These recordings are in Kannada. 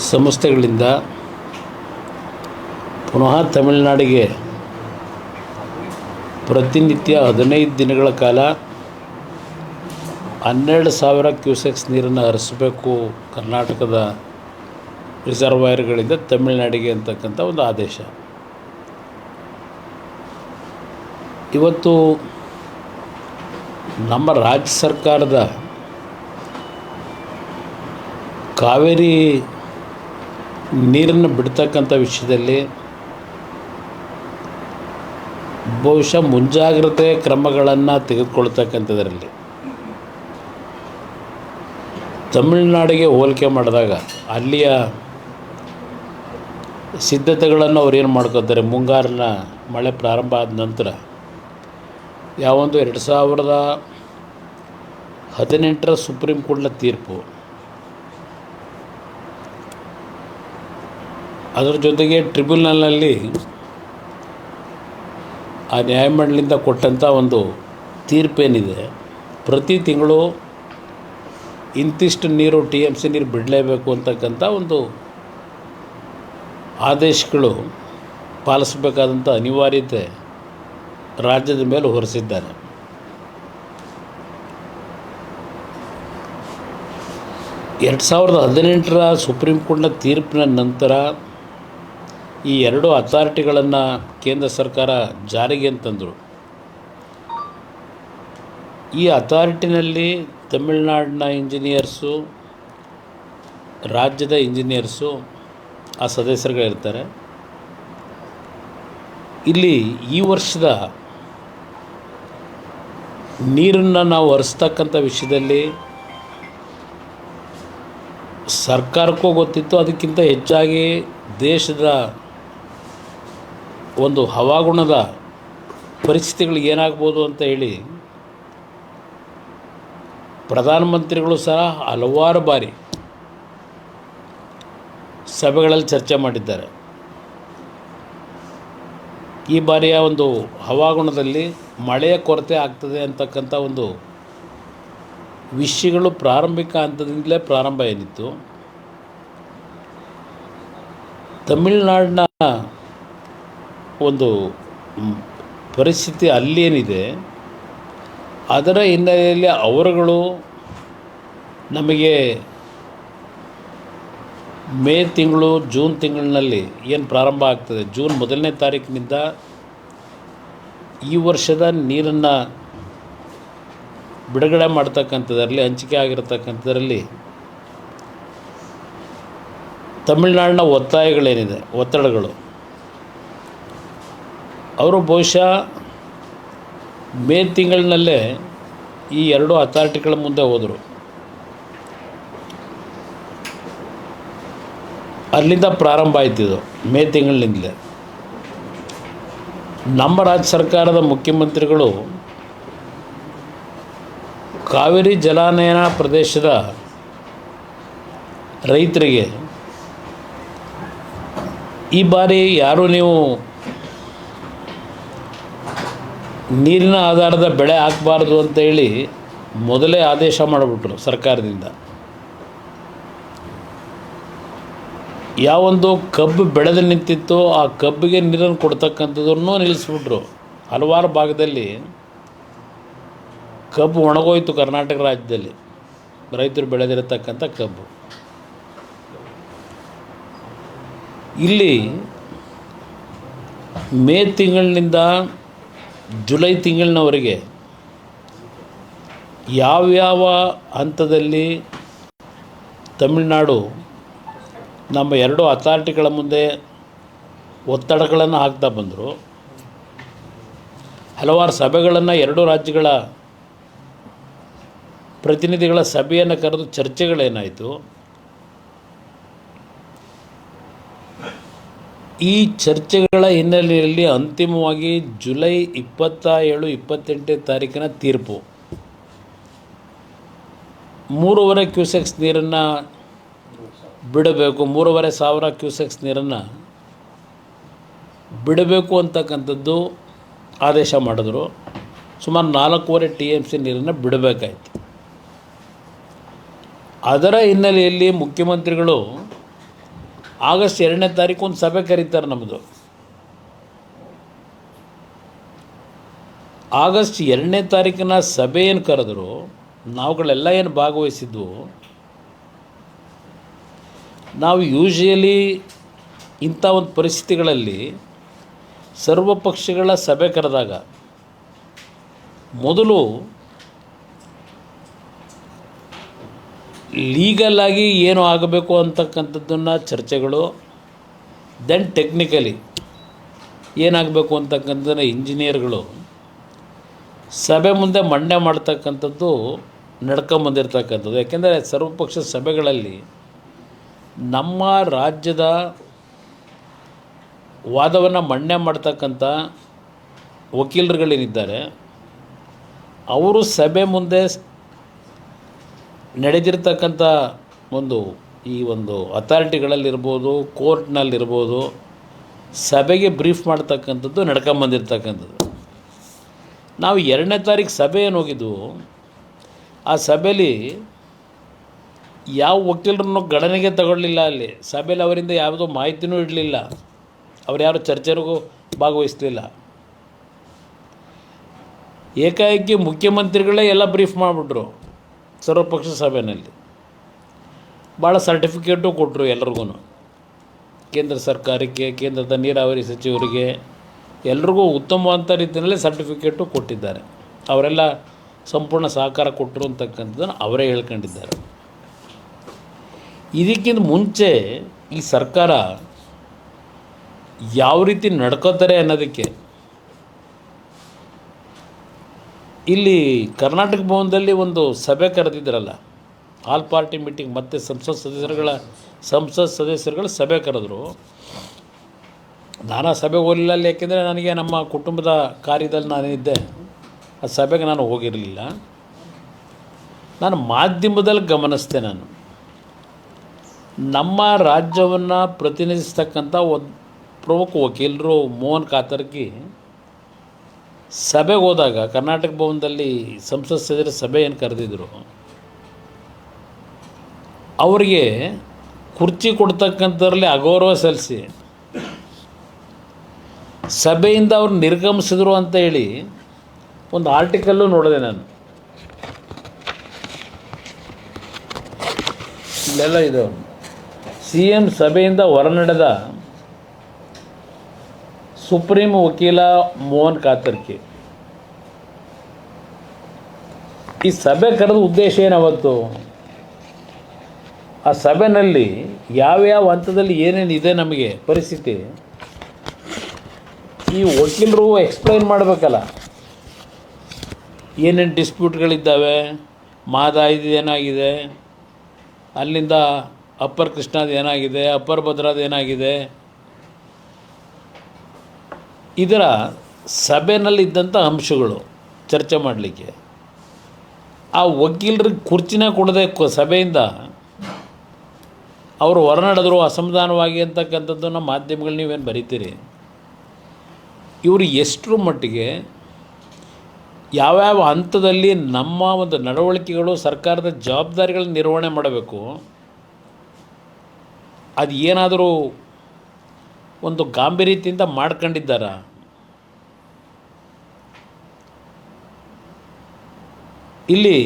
ಸಂಸ್ಥೆಗಳಿಂದ ಪುನಃ ತಮಿಳುನಾಡಿಗೆ ಪ್ರತಿನಿತ್ಯ 15 ದಿನಗಳ ಕಾಲ 12,000 ಕ್ಯೂಸೆಕ್ಸ್ ನೀರನ್ನು ಹರಿಸಬೇಕು ಕರ್ನಾಟಕದ ರಿಸರ್ವಾಯರ್ಗಳಿಂದ ತಮಿಳುನಾಡಿಗೆ ಅಂತಕ್ಕಂಥ ಒಂದು ಆದೇಶ. ಇವತ್ತು ನಮ್ಮ ರಾಜ್ಯ ಸರ್ಕಾರದ ಕಾವೇರಿ ನೀರನ್ನು ಬಿಡ್ತಕ್ಕಂಥ ವಿಷಯದಲ್ಲಿ ಬಹುಶಃ ಮುಂಜಾಗ್ರತೆ ಕ್ರಮಗಳನ್ನು ತೆಗೆದುಕೊಳ್ತಕ್ಕಂಥದ್ರಲ್ಲಿ ತಮಿಳುನಾಡಿಗೆ ಹೋಲಿಕೆ ಮಾಡಿದಾಗ ಅಲ್ಲಿಯ ಸಿದ್ಧತೆಗಳನ್ನು ಅವ್ರು ಏನು ಮಾಡ್ಕೋತಾರೆ, ಮುಂಗಾರಿನ ಮಳೆ ಪ್ರಾರಂಭ ಆದ ನಂತರ ಯಾವೊಂದು 2018ರ ಸುಪ್ರೀಂ ಕೋರ್ಟ್ನ ತೀರ್ಪು, ಅದರ ಜೊತೆಗೆ ಟ್ರಿಬ್ಯುನಲ್ನಲ್ಲಿ ಆ ನ್ಯಾಯಮಂಡಳಿಯಿಂದ ಕೊಟ್ಟಂಥ ಒಂದು ತೀರ್ಪೇನಿದೆ, ಪ್ರತಿ ತಿಂಗಳು ಇಂತಿಷ್ಟು ನೀರು TMC ನೀರು ಬಿಡಲೇಬೇಕು ಅಂತಕ್ಕಂಥ ಒಂದು ಆದೇಶಗಳು ಪಾಲಿಸಬೇಕಾದಂಥ ಅನಿವಾರ್ಯತೆ ರಾಜ್ಯದ ಮೇಲೆ ಹೊರಿಸಿದ್ದಾರೆ. ಎರಡು 2018ರ ಸುಪ್ರೀಂ ಕೋರ್ಟ್ನ ತೀರ್ಪಿನ ನಂತರ ಈ 2 ಅಥಾರಿಟಿಗಳನ್ನು ಕೇಂದ್ರ ಸರ್ಕಾರ ಜಾರಿಗೆ ಅಂತಂದರು. ಈ ಅಥಾರಿಟಿನಲ್ಲಿ ತಮಿಳುನಾಡಿನ ಇಂಜಿನಿಯರ್ಸು, ರಾಜ್ಯದ ಇಂಜಿನಿಯರ್ಸು ಆ ಸದಸ್ಯರುಗಳಿರ್ತಾರೆ. ಇಲ್ಲಿ ಈ ವರ್ಷದ ನೀರನ್ನು ನಾವು ಹರಿಸ್ತಕ್ಕಂಥ ವಿಷಯದಲ್ಲಿ ಸರ್ಕಾರಕ್ಕೂ ಗೊತ್ತಿತ್ತು, ಅದಕ್ಕಿಂತ ಹೆಚ್ಚಾಗಿ ದೇಶದ ಒಂದು ಹವಾಗುಣದ ಪರಿಸ್ಥಿತಿಗಳು ಏನಾಗ್ಬೋದು ಅಂತ ಹೇಳಿ ಪ್ರಧಾನಮಂತ್ರಿಗಳು ಸಹ ಹಲವಾರು ಬಾರಿ ಸಭೆಗಳಲ್ಲಿ ಚರ್ಚೆ ಮಾಡಿದ್ದಾರೆ. ಈ ಬಾರಿಯ ಒಂದು ಹವಾಗುಣದಲ್ಲಿ ಮಳೆಯ ಕೊರತೆ ಆಗ್ತದೆ ಅಂತಕ್ಕಂಥ ಒಂದು ವಿಷಯಗಳು ಪ್ರಾರಂಭಿಕ ಹಂತದಿಂದಲೇ ಪ್ರಾರಂಭ ಏನಿತ್ತು. ತಮಿಳುನಾಡಿನ ಒಂದು ಪರಿಸ್ಥಿತಿ ಅಲ್ಲೇನಿದೆ ಅದರ ಹಿನ್ನೆಲೆಯಲ್ಲಿ ಅವರುಗಳು ನಮಗೆ ಮೇ ತಿಂಗಳು, ಜೂನ್ ತಿಂಗಳಿನಲ್ಲಿ ಏನು ಪ್ರಾರಂಭ ಆಗ್ತದೆ, ಜೂನ್ 1ನೇ ತಾರೀಕಿನಿಂದ ಈ ವರ್ಷದ ನೀರನ್ನು ಬಿಡುಗಡೆ ಮಾಡ್ತಕ್ಕಂಥದ್ರಲ್ಲಿ, ಹಂಚಿಕೆ ಆಗಿರತಕ್ಕಂಥದ್ರಲ್ಲಿ ತಮಿಳುನಾಡಿನ ಒತ್ತಾಯಗಳೇನಿದೆ, ಒತ್ತಡಗಳು, ಅವರು ಬಹುಶಃ ಮೇ ತಿಂಗಳಿನಲ್ಲೇ ಈ 2 ಅಥಾರಿಟಿಗಳ ಮುಂದೆ ಹೋದರು. ಅಲ್ಲಿಂದ ಪ್ರಾರಂಭ ಆಯ್ತಿದ್ದು ಮೇ ತಿಂಗಳಿನಿಂದಲೇ. ನಮ್ಮ ರಾಜ್ಯ ಸರ್ಕಾರದ ಮುಖ್ಯಮಂತ್ರಿಗಳು ಕಾವೇರಿ ಜಲಾನಯನ ಪ್ರದೇಶದ ರೈತರಿಗೆ ಈ ಬಾರಿ ಯಾರೂ ನೀವು ನೀರಿನ ಆಧಾರದ ಬೆಳೆ ಹಾಕಬಾರ್ದು ಅಂತೇಳಿ ಮೊದಲೇ ಆದೇಶ ಮಾಡಿಬಿಟ್ರು ಸರ್ಕಾರದಿಂದ. ಯಾವೊಂದು ಕಬ್ಬು ಬೆಳೆದು ನಿಂತಿತ್ತು ಆ ಕಬ್ಬಿಗೆ ನೀರನ್ನು ಕೊಡ್ತಕ್ಕಂಥದ್ದನ್ನು ನಿಲ್ಲಿಸ್ಬಿಟ್ರು. ಹಲವಾರು ಭಾಗದಲ್ಲಿ ಕಬ್ಬು ಒಣಗೋಯ್ತು ಕರ್ನಾಟಕ ರಾಜ್ಯದಲ್ಲಿ, ರೈತರು ಬೆಳೆದಿರತಕ್ಕಂಥ ಕಬ್ಬು. ಇಲ್ಲಿ ಮೇ ತಿಂಗಳಿನಿಂದ ಜುಲೈ ತಿಂಗಳಿನವರೆಗೆ ಯಾವ್ಯಾವ ಹಂತದಲ್ಲಿ ತಮಿಳುನಾಡು ನಮ್ಮ 2 ಅಥಾರಿಟಿಗಳ ಮುಂದೆ ಒತ್ತಡಗಳನ್ನು ಹಾಕ್ತಾ ಬಂದರು. ಹಲವಾರು ಸಭೆಗಳನ್ನು 2 ರಾಜ್ಯಗಳ ಪ್ರತಿನಿಧಿಗಳ ಸಭೆಯನ್ನು ಕರೆದು ಚರ್ಚೆಗಳೇನಾಯಿತು. ಈ ಚರ್ಚೆಗಳ ಹಿನ್ನೆಲೆಯಲ್ಲಿ ಅಂತಿಮವಾಗಿ ಜುಲೈ 27, 28ನೇ ತಾರೀಕಿನ ತೀರ್ಪು 3.5 ಕ್ಯೂಸೆಕ್ಸ್ ನೀರನ್ನು ಬಿಡಬೇಕು, 3,500 ಕ್ಯೂಸೆಕ್ಸ್ ನೀರನ್ನು ಬಿಡಬೇಕು ಅಂತಕ್ಕಂಥದ್ದು ಆದೇಶ ಮಾಡಿದ್ರು. ಸುಮಾರು 4.5 TMC ನೀರನ್ನು ಬಿಡಬೇಕಾಯಿತು. ಅದರ ಹಿನ್ನೆಲೆಯಲ್ಲಿ ಮುಖ್ಯಮಂತ್ರಿಗಳು ಆಗಸ್ಟ್ 2ನೇ ತಾರೀಕು ಒಂದು ಸಭೆ ಕರೀತಾರೆ ನಮ್ಮದು. ಆಗಸ್ಟ್ 2ನೇ ತಾರೀಕಿನ ಸಭೆ ಏನು ಕರೆದ್ರು, ನಾವುಗಳೆಲ್ಲ ಏನು ಭಾಗವಹಿಸಿದ್ವು, ನಾವು ಯೂಶುವಲಿ ಇಂಥ ಒಂದು ಪರಿಸ್ಥಿತಿಗಳಲ್ಲಿ ಸರ್ವ ಪಕ್ಷಗಳ ಸಭೆ ಕರೆದಾಗ ಮೊದಲು ಲೀಗಲಾಗಿ ಏನು ಆಗಬೇಕು ಅಂತಕ್ಕಂಥದ್ದನ್ನು ಚರ್ಚೆಗಳು, ದೆನ್ ಟೆಕ್ನಿಕಲಿ ಏನಾಗಬೇಕು ಅಂತಕ್ಕಂಥದ್ದನ್ನು ಇಂಜಿನಿಯರ್ಗಳು ಸಭೆ ಮುಂದೆ ಮಂಡನೆ ಮಾಡ್ತಕ್ಕಂಥದ್ದು ನಡ್ಕೊಂಬಂದಿರ್ತಕ್ಕಂಥದ್ದು. ಯಾಕೆಂದರೆ ಸರ್ವಪಕ್ಷ ಸಭೆಗಳಲ್ಲಿ ನಮ್ಮ ರಾಜ್ಯದ ವಾದವನ್ನು ಮಂಡನೆ ಮಾಡ್ತಕ್ಕಂಥ ವಕೀಲರುಗಳೇನಿದ್ದಾರೆ ಅವರು ಸಭೆ ಮುಂದೆ ನಡೆದಿರ್ತಕ್ಕಂಥ ಈ ಒಂದು ಅಥಾರಿಟಿಗಳಲ್ಲಿರ್ಬೋದು, ಕೋರ್ಟ್ನಲ್ಲಿರ್ಬೋದು, ಸಭೆಗೆ ಬ್ರೀಫ್ ಮಾಡ್ತಕ್ಕಂಥದ್ದು ನಡ್ಕೊಂಬಂದಿರ್ತಕ್ಕಂಥದ್ದು. ನಾವು 2ನೇ ತಾರೀಕು ಸಭೆ ಏನು ಹೋಗಿದ್ವು, ಆ ಸಭೆಯಲ್ಲಿ ಯಾವ ವಕೀಲರನ್ನು ಗಣನೆಗೆ ತಗೊಳ್ಳಿಲ್ಲ. ಅಲ್ಲಿ ಸಭೆಯಲ್ಲಿ ಅವರಿಂದ ಯಾವುದೋ ಮಾಹಿತಿನೂ ಇಡಲಿಲ್ಲ, ಅವ್ರು ಯಾರು ಚರ್ಚೆಗೂ ಭಾಗವಹಿಸಲಿಲ್ಲ. ಏಕಾಏಕಿ ಮುಖ್ಯಮಂತ್ರಿಗಳೇ ಎಲ್ಲ ಬ್ರೀಫ್ ಮಾಡಿಬಿಟ್ರು ಸರ್ವಪಕ್ಷ ಸಭೆಯಲ್ಲಿ. ಭಾಳ ಸರ್ಟಿಫಿಕೇಟು ಕೊಟ್ಟರು ಎಲ್ರಿಗೂ, ಕೇಂದ್ರ ಸರ್ಕಾರಕ್ಕೆ, ಕೇಂದ್ರದ ನೀರಾವರಿ ಸಚಿವರಿಗೆ, ಎಲ್ರಿಗೂ ಉತ್ತಮವಾದ ರೀತಿಯಲ್ಲಿ ಸರ್ಟಿಫಿಕೇಟು ಕೊಟ್ಟಿದ್ದಾರೆ. ಅವರೆಲ್ಲ ಸಂಪೂರ್ಣ ಸಹಕಾರ ಕೊಟ್ಟರು ಅಂತಕ್ಕಂಥದ್ದನ್ನು ಅವರೇ ಹೇಳ್ಕೊಂಡಿದ್ದಾರೆ. ಇದಕ್ಕಿಂತ ಮುಂಚೆ ಈ ಸರ್ಕಾರ ಯಾವ ರೀತಿ ನಡ್ಕೋತಾರೆ ಅನ್ನೋದಕ್ಕೆ ಇಲ್ಲಿ ಕರ್ನಾಟಕ ಭವನದಲ್ಲಿ ಒಂದು ಸಭೆ ಕರೆದಿದ್ದರಲ್ಲ, ಆಲ್ ಪಾರ್ಟಿ ಮೀಟಿಂಗ್, ಮತ್ತು ಸಂಸತ್ ಸದಸ್ಯರುಗಳ ಸಭೆ ಕರೆದ್ರು. ನಾನು ಆ ಸಭೆಗೆ ಹೋಗಲಿಲ್ಲ ಅಲ್ಲಿ, ಯಾಕೆಂದರೆ ನನಗೆ ನಮ್ಮ ಕುಟುಂಬದ ಕಾರ್ಯದಲ್ಲಿ ನಾನಿದ್ದೆ, ಆ ಸಭೆಗೆ ನಾನು ಹೋಗಿರಲಿಲ್ಲ. ನಾನು ಮಾಧ್ಯಮದಲ್ಲಿ ಗಮನಿಸಿದೆ. ನಾನು ನಮ್ಮ ರಾಜ್ಯವನ್ನು ಪ್ರತಿನಿಧಿಸ್ತಕ್ಕಂಥ ಒಂದು ಪ್ರಮುಖ ವಕೀಲರು ಮೋಹನ್ ಕಾತರ್ಕಿ ಸಭೆಗೆ ಹೋದಾಗ ಕರ್ನಾಟಕ ಭವನದಲ್ಲಿ ಸಂಸತ್ ಸದಸ್ಯರ ಸಭೆ ಏನು ಕರೆದಿದ್ರು, ಅವರಿಗೆ ಕುರ್ಚಿ ಕೊಡ್ತಕ್ಕಂಥದ್ರಲ್ಲಿ ಅಗೌರವ ಸಲ್ಲಿಸಿ ಸಭೆಯಿಂದ ಅವ್ರು ನಿರ್ಗಮಿಸಿದ್ರು ಅಂತ ಹೇಳಿ ಒಂದು ಆರ್ಟಿಕಲ್ಲು ನೋಡಿದೆ ನಾನು. ಇಲ್ಲೆಲ್ಲ ಇದು CM ಸಭೆಯಿಂದ ಹೊರನಡೆದ ಸುಪ್ರೀಂ ವಕೀಲ ಮೋಹನ್ ಕಾತರ್ಕಿ. ಈ ಸಭೆ ಕರೆದ ಉದ್ದೇಶ ಏನಾವತ್ತು, ಆ ಸಭೆಯಲ್ಲಿ ಯಾವ್ಯಾವ ಹಂತದಲ್ಲಿ ಏನೇನಿದೆ ನಮಗೆ ಪರಿಸ್ಥಿತಿ, ಈ ವಕೀಲರು ಎಕ್ಸ್ಪ್ಲೈನ್ ಮಾಡಬೇಕಲ್ಲ, ಏನೇನು ಡಿಸ್ಪ್ಯೂಟ್ಗಳಿದ್ದಾವೆ, ಮಹದಾಯಿದು ಏನಾಗಿದೆ, ಅಲ್ಲಿಂದ ಅಪ್ಪರ್ ಕೃಷ್ಣಾದು ಏನಾಗಿದೆ, ಅಪ್ಪರ್ ಭದ್ರಾದು ಏನಾಗಿದೆ, ಇದರ ಸಭೆಯಲ್ಲಿದ್ದಂಥ ಅಂಶಗಳು ಚರ್ಚೆ ಮಾಡಲಿಕ್ಕೆ. ಆ ವಕೀಲರಿಗೆ ಕುರ್ಚಿನ ಕೊಡದೆ ಸಭೆಯಿಂದ ಅವರು ಹೊರನಡೆದ್ರು ಅಸಮಾಧಾನವಾಗಿ ಅಂತಕ್ಕಂಥದ್ದನ್ನು ಮಾಧ್ಯಮಗಳು ನೀವೇನು ಬರೀತೀರಿ. ಇವರು ಎಷ್ಟರ ಮಟ್ಟಿಗೆ ಯಾವ್ಯಾವ ಹಂತದಲ್ಲಿ ನಮ್ಮ ಒಂದು ನಡವಳಿಕೆಗಳು, ಸರ್ಕಾರದ ಜವಾಬ್ದಾರಿಗಳನ್ನ ನಿರ್ವಹಣೆ ಮಾಡಬೇಕು, ಅದು ಏನಾದರೂ ಒಂದು ಗಾಂಭೀರ್ಯತೆಯಿಂದ ಮಾಡ್ಕೊಂಡಿದ್ದಾರ? ಇಲ್ಲಿ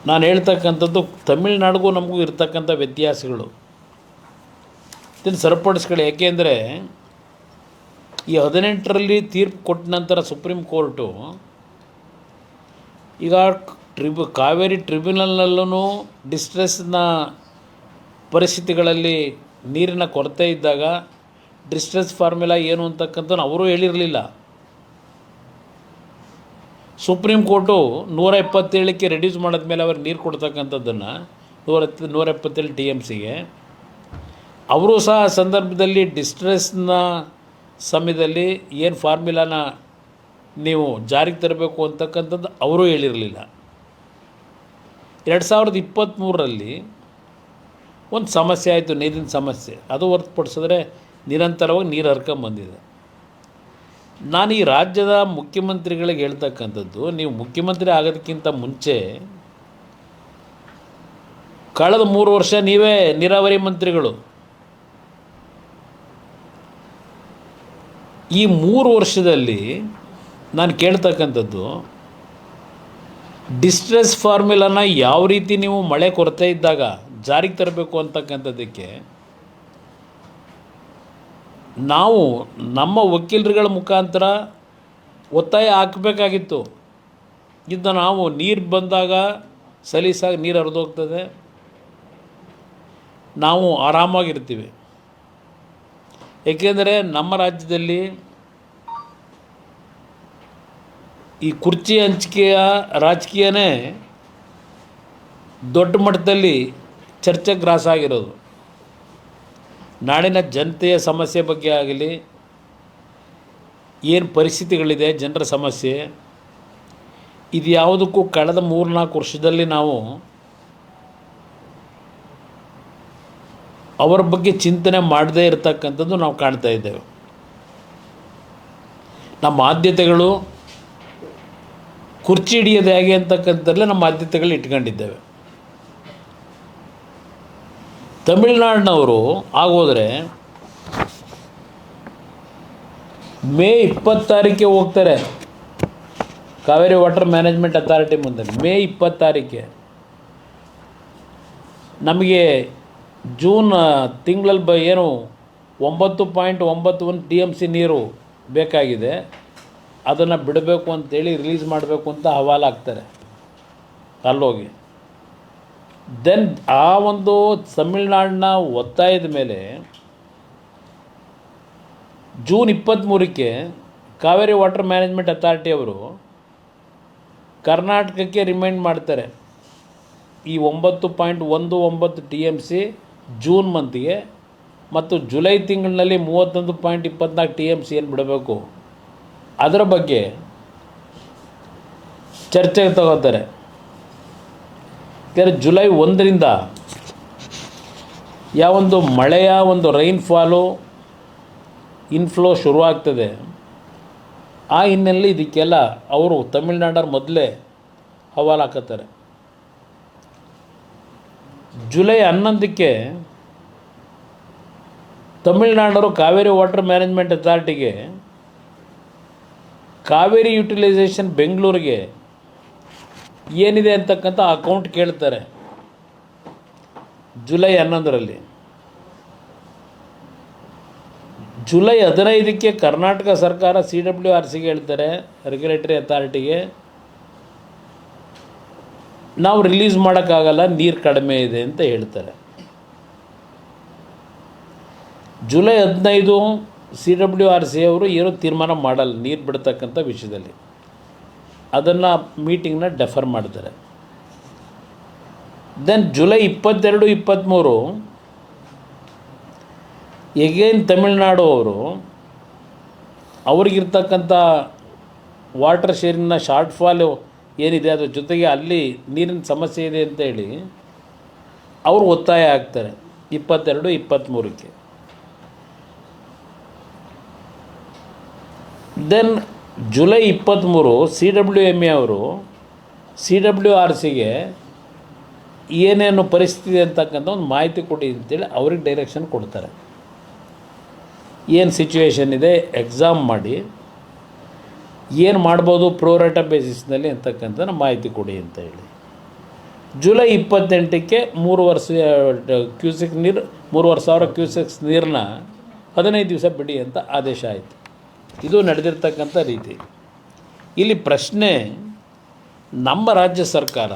ನಾನು ಹೇಳ್ತಕ್ಕಂಥದ್ದು ತಮಿಳ್ನಾಡಿಗೂ ನಮಗೂ ಇರ್ತಕ್ಕಂಥ ವ್ಯತ್ಯಾಸಗಳು ಇದನ್ನು ಸರಿಪಡಿಸ್ಕೊಳ್ಳಿ. ಏಕೆಂದರೆ ಈ 18ರಲ್ಲಿ ತೀರ್ಪು ಕೊಟ್ಟ ನಂತರ ಸುಪ್ರೀಂ ಕೋರ್ಟು ಈಗ ಕಾವೇರಿ ಟ್ರಿಬ್ಯುನಲ್ನಲ್ಲೂ ಡಿಸ್ಟ್ರೆಸ್ನ ಪರಿಸ್ಥಿತಿಗಳಲ್ಲಿ ನೀರಿನ ಕೊರತೆ ಇದ್ದಾಗ ಡಿಸ್ಟ್ರೆಸ್ ಫಾರ್ಮುಲಾ ಏನು ಅಂತಕ್ಕಂಥದ್ದು ಅವರು ಹೇಳಿರಲಿಲ್ಲ. ಸುಪ್ರೀಂ ಕೋರ್ಟು 127ಕ್ಕೆ ರೆಡ್ಯೂಸ್ ಮಾಡಿದ್ಮೇಲೆ ಅವ್ರಿಗೆ ನೀರು ಕೊಡ್ತಕ್ಕಂಥದ್ದನ್ನು 177 TMCಗೆ ಅವರು ಸಹ ಆ ಸಂದರ್ಭದಲ್ಲಿ ಡಿಸ್ಟ್ರೆಸ್ನ ಸಮಯದಲ್ಲಿ ಏನು ಫಾರ್ಮುಲಾನ ನೀವು ಜಾರಿಗೆ ತರಬೇಕು ಅಂತಕ್ಕಂಥದ್ದು ಅವರೂ ಹೇಳಿರಲಿಲ್ಲ. 2023ರಲ್ಲಿ ಒಂದು ಸಮಸ್ಯೆ ಆಯಿತು, ನೀರಿನ ಸಮಸ್ಯೆ. ಅದು ಹೊರತುಪಡಿಸಿದ್ರೆ ನಿರಂತರವಾಗಿ ನೀರು ಹರ್ಕೊಂಬಂದಿದೆ. ನಾನು ಈ ರಾಜ್ಯದ ಮುಖ್ಯಮಂತ್ರಿಗಳಿಗೆ ಹೇಳ್ತಕ್ಕಂಥದ್ದು, ನೀವು ಮುಖ್ಯಮಂತ್ರಿ ಆಗೋದಕ್ಕಿಂತ ಮುಂಚೆ ಕಳೆದ 3 ವರ್ಷ ನೀವೇ ನೀರಾವರಿ ಮಂತ್ರಿಗಳು. ಈ 3 ವರ್ಷದಲ್ಲಿ ನಾನು ಕೇಳ್ತಕ್ಕಂಥದ್ದು, ಡಿಸ್ಟ್ರೆಸ್ ಫಾರ್ಮುಲಾನ ಯಾವ ರೀತಿ ನೀವು ಮಳೆ ಕೊರತೆ ಇದ್ದಾಗ ಜಾರಿಗೆ ತರಬೇಕು ಅಂತಕ್ಕಂಥದ್ದಕ್ಕೆ ನಾವು ನಮ್ಮ ವಕೀಲರುಗಳ ಮುಖಾಂತರ ಒತ್ತಾಯ ಹಾಕಬೇಕಾಗಿತ್ತು. ಇದನ್ನು ನಾವು ನೀರು ಬಂದಾಗ ಸಲೀಸಾಗಿ ನೀರು ಹರಿದೋಗ್ತದೆ, ನಾವು ಆರಾಮಾಗಿರ್ತೀವಿ. ಏಕೆಂದರೆ ನಮ್ಮ ರಾಜ್ಯದಲ್ಲಿ ಈ ಕುರ್ಚಿ ಹಂಚಿಕೆಯ ರಾಜಕೀಯನೇ ದೊಡ್ಡ ಮಟ್ಟದಲ್ಲಿ ಚರ್ಚೆಗೆ ಗ್ರಾಸ ಆಗಿರೋದು. ನಾಡಿನ ಜನತೆಯ ಸಮಸ್ಯೆ ಬಗ್ಗೆ ಆಗಲಿ, ಏನು ಪರಿಸ್ಥಿತಿಗಳಿದೆ ಜನರ ಸಮಸ್ಯೆ, ಇದು ಯಾವುದಕ್ಕೂ ಕಳೆದ 3-4 ವರ್ಷದಲ್ಲಿ ನಾವು ಅವರ ಬಗ್ಗೆ ಚಿಂತನೆ ಮಾಡದೇ ಇರತಕ್ಕಂಥದ್ದು ನಾವು ಕಾಣ್ತಾ ಇದ್ದೇವೆ. ನಮ್ಮ ಆದ್ಯತೆಗಳು ಕುರ್ಚಿ ಹಿಡಿಯೋದು ಹೇಗೆ ಅಂತಕ್ಕಂಥದ್ದಲ್ಲೇ ನಮ್ಮ ಆದ್ಯತೆಗಳು ಇಟ್ಕೊಂಡಿದ್ದೇವೆ. ತಮಿಳುನಾಡಿನವರು ಆಗೋದ್ರೆ ಮೇ 20 ಹೋಗ್ತಾರೆ ಕಾವೇರಿ ವಾಟರ್ ಮ್ಯಾನೇಜ್ಮೆಂಟ್ ಅಥಾರಿಟಿ ಮುಂದೆ. ಮೇ 20 ನಮಗೆ ಜೂನ್ ತಿಂಗಳಲ್ಲಿ ಏನು 9.91 TMC ನೀರು ಬೇಕಾಗಿದೆ, ಅದನ್ನು ಬಿಡಬೇಕು ಅಂತೇಳಿ ರಿಲೀಸ್ ಮಾಡಬೇಕು ಅಂತ ಹವಾಲಾಗ್ತಾರೆ ಅಲ್ಲೋಗಿ. ದೆನ್ ಆ ಒಂದು ತಮಿಳ್ನಾಡಿನ ಒತ್ತಾಯದ ಮೇಲೆ June 23 Kaveri water management authority ಅವರು ಕರ್ನಾಟಕಕ್ಕೆ ರಿಮೈಂಡ್ ಮಾಡ್ತಾರೆ, ಈ 9.19 TMC ಜೂನ್ ಮಂತ್ಗೆ ಮತ್ತು ಜುಲೈ ತಿಂಗಳಿನಲ್ಲಿ 31.24 TMC ಏನು ಬಿಡಬೇಕು ಅದರ ಬಗ್ಗೆ ಚರ್ಚೆಗೆ ತಗೋತಾರೆ. ಯಾಕಂದರೆ ಜುಲೈ 1ರಿಂದ ಯಾವೊಂದು ಮಳೆಯ ಒಂದು ರೈನ್ಫಾಲು ಇನ್ಫ್ಲೋ ಶುರುವಾಗ್ತದೆ, ಆ ಹಿನ್ನೆಲೆಯಲ್ಲಿ ಇದಕ್ಕೆಲ್ಲ ಅವರು ತಮಿಳ್ನಾಡವ್ರು ಮೊದಲೇ ಹವಾಲು ಹಾಕತ್ತಾರೆ. ಜುಲೈ 11 ತಮಿಳ್ನಾಡವರು ಕಾವೇರಿ ವಾಟರ್ ಮ್ಯಾನೇಜ್ಮೆಂಟ್ ಅಥಾರಿಟಿಗೆ ಕಾವೇರಿ ಯುಟಿಲೈಸೇಷನ್ ಬೆಂಗಳೂರಿಗೆ ಏನಿದೆ ಅಂತಕ್ಕಂಥ ಅಕೌಂಟ್ ಕೇಳ್ತಾರೆ ಜುಲೈ 11ರಲ್ಲಿ. ಜುಲೈ 15 ಕರ್ನಾಟಕ ಸರ್ಕಾರ CWRCಗೆ ಹೇಳ್ತಾರೆ, ರೆಗ್ಯುಲೇಟರಿ ಅಥಾರಿಟಿಗೆ, ನಾವು ರಿಲೀಸ್ ಮಾಡೋಕ್ಕಾಗಲ್ಲ, ನೀರು ಕಡಿಮೆ ಇದೆ ಅಂತ ಹೇಳ್ತಾರೆ. ಜುಲೈ 15 CWRC ಅವರು ಏನೂ ತೀರ್ಮಾನ ಮಾಡಲ್ಲ ನೀರು ಬಿಡ್ತಕ್ಕಂಥ ವಿಷಯದಲ್ಲಿ, ಅದನ್ನು ಮೀಟಿಂಗ್ನ ಡೆಫರ್ ಮಾಡ್ತಾರೆ. ದೆನ್ ಜುಲೈ 22-23 ಎಗೇನ್ ತಮಿಳ್ನಾಡು ಅವರು ಅವ್ರಿಗಿರ್ತಕ್ಕಂಥ ವಾಟರ್ ಶೇರಿನ ಶಾರ್ಟ್ ಫಾಲು ಏನಿದೆ ಅದ್ರ ಜೊತೆಗೆ ಅಲ್ಲಿ ನೀರಿನ ಸಮಸ್ಯೆ ಇದೆ ಅಂತೇಳಿ ಅವರು ಒತ್ತಾಯ ಆಗ್ತಾರೆ 22-23. ದೆನ್ ಜುಲೈ 23 CWMA ಅವರು CWRCಗೆ ಏನೇನು ಪರಿಸ್ಥಿತಿ ಅಂತಕ್ಕಂಥ ಒಂದು ಮಾಹಿತಿ ಕೊಡಿ ಅಂತೇಳಿ ಅವ್ರಿಗೆ ಡೈರೆಕ್ಷನ್ ಕೊಡ್ತಾರೆ. ಏನು ಸಿಚುವೇಶನ್ ಇದೆ ಎಕ್ಸಾಮ್ ಮಾಡಿ ಏನು ಮಾಡ್ಬೋದು ಪ್ರೋರೇಟ ಬೇಸಿಸ್ನಲ್ಲಿ ಅಂತಕ್ಕಂಥ ಮಾಹಿತಿ ಕೊಡಿ ಅಂತ ಹೇಳಿ. ಜುಲೈ 28 3 ವರ್ಷ ಕ್ಯೂಸೆಕ್ ನೀರು 3,000 ಕ್ಯೂಸೆಕ್ಸ್ ನೀರನ್ನ 15 ದಿವಸ ಬಿಡಿ ಅಂತ ಆದೇಶ ಆಯಿತು. ಇದು ನಡೆದಿರ್ತಕ್ಕಂಥ ರೀತಿ. ಇಲ್ಲಿ ಪ್ರಶ್ನೆ, ನಮ್ಮ ರಾಜ್ಯ ಸರ್ಕಾರ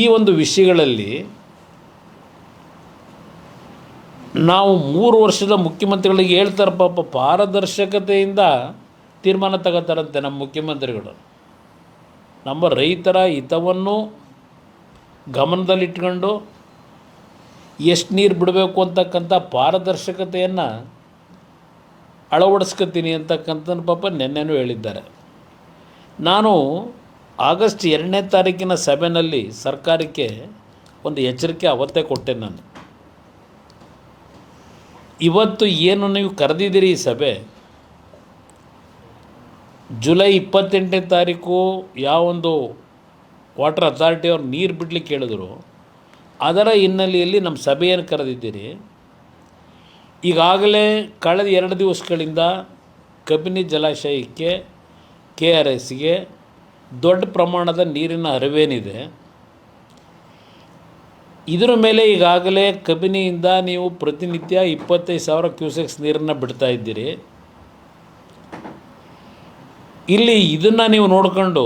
ಈ ಒಂದು ವಿಷಯಗಳಲ್ಲಿ ನಾವು 3 ವರ್ಷದ ಮುಖ್ಯಮಂತ್ರಿಗಳಿಗೆ ಹೇಳ್ತಾರೆ, ಪಾಪ ಪಾರದರ್ಶಕತೆಯಿಂದ ತೀರ್ಮಾನ ತಗೋತಾರಂತೆ ನಮ್ಮ ಮುಖ್ಯಮಂತ್ರಿಗಳು. ನಮ್ಮ ರೈತರ ಹಿತವನ್ನು ಗಮನದಲ್ಲಿಟ್ಕೊಂಡು ಎಷ್ಟು ನೀರು ಬಿಡಬೇಕು ಅಂತಕ್ಕಂಥ ಪಾರದರ್ಶಕತೆಯನ್ನು ಅಳವಡಿಸ್ಕೊತೀನಿ ಅಂತಕ್ಕಂಥ ಪಾಪ ನೆನ್ನೆನೂ ಹೇಳಿದ್ದಾರೆ. ನಾನು ಆಗಸ್ಟ್ 2 ಸಭೆಯಲ್ಲಿ ಸರ್ಕಾರಕ್ಕೆ ಒಂದು ಎಚ್ಚರಿಕೆ ಅವತ್ತೇ ಕೊಟ್ಟೆ. ನಾನು ಇವತ್ತು ಏನು ನೀವು ಕರೆದಿದ್ದೀರಿ ಈ ಸಭೆ, ಜುಲೈ 28 ಯಾವೊಂದು ವಾಟರ್ ಅಥಾರಿಟಿಯವ್ರು ನೀರು ಬಿಡ್ಲಿಕ್ಕೆ ಹೇಳಿದ್ರು. ಅದರ ಹಿನ್ನೆಲೆಯಲ್ಲಿ ನಮ್ಮ ಸಭೆಯನ್ನು ಕರೆದಿದ್ದೀರಿ. ಈಗಾಗಲೇ ಕಳೆದ 2 ದಿವಸಗಳಿಂದ ಕಬಿನಿ ಜಲಾಶಯಕ್ಕೆ KRSಗೆ ದೊಡ್ಡ ಪ್ರಮಾಣದ ನೀರಿನ ಹರಿವೇನಿದೆ. ಇದರ ಮೇಲೆ ಈಗಾಗಲೇ ಕಬಿನಿಯಿಂದ ನೀವು ಪ್ರತಿನಿತ್ಯ 25,000 ಕ್ಯೂಸೆಕ್ಸ್ ನೀರನ್ನು ಬಿಡ್ತಾ ಇದ್ದೀರಿ. ಇಲ್ಲಿ ಇದನ್ನು ನೀವು ನೋಡಿಕೊಂಡು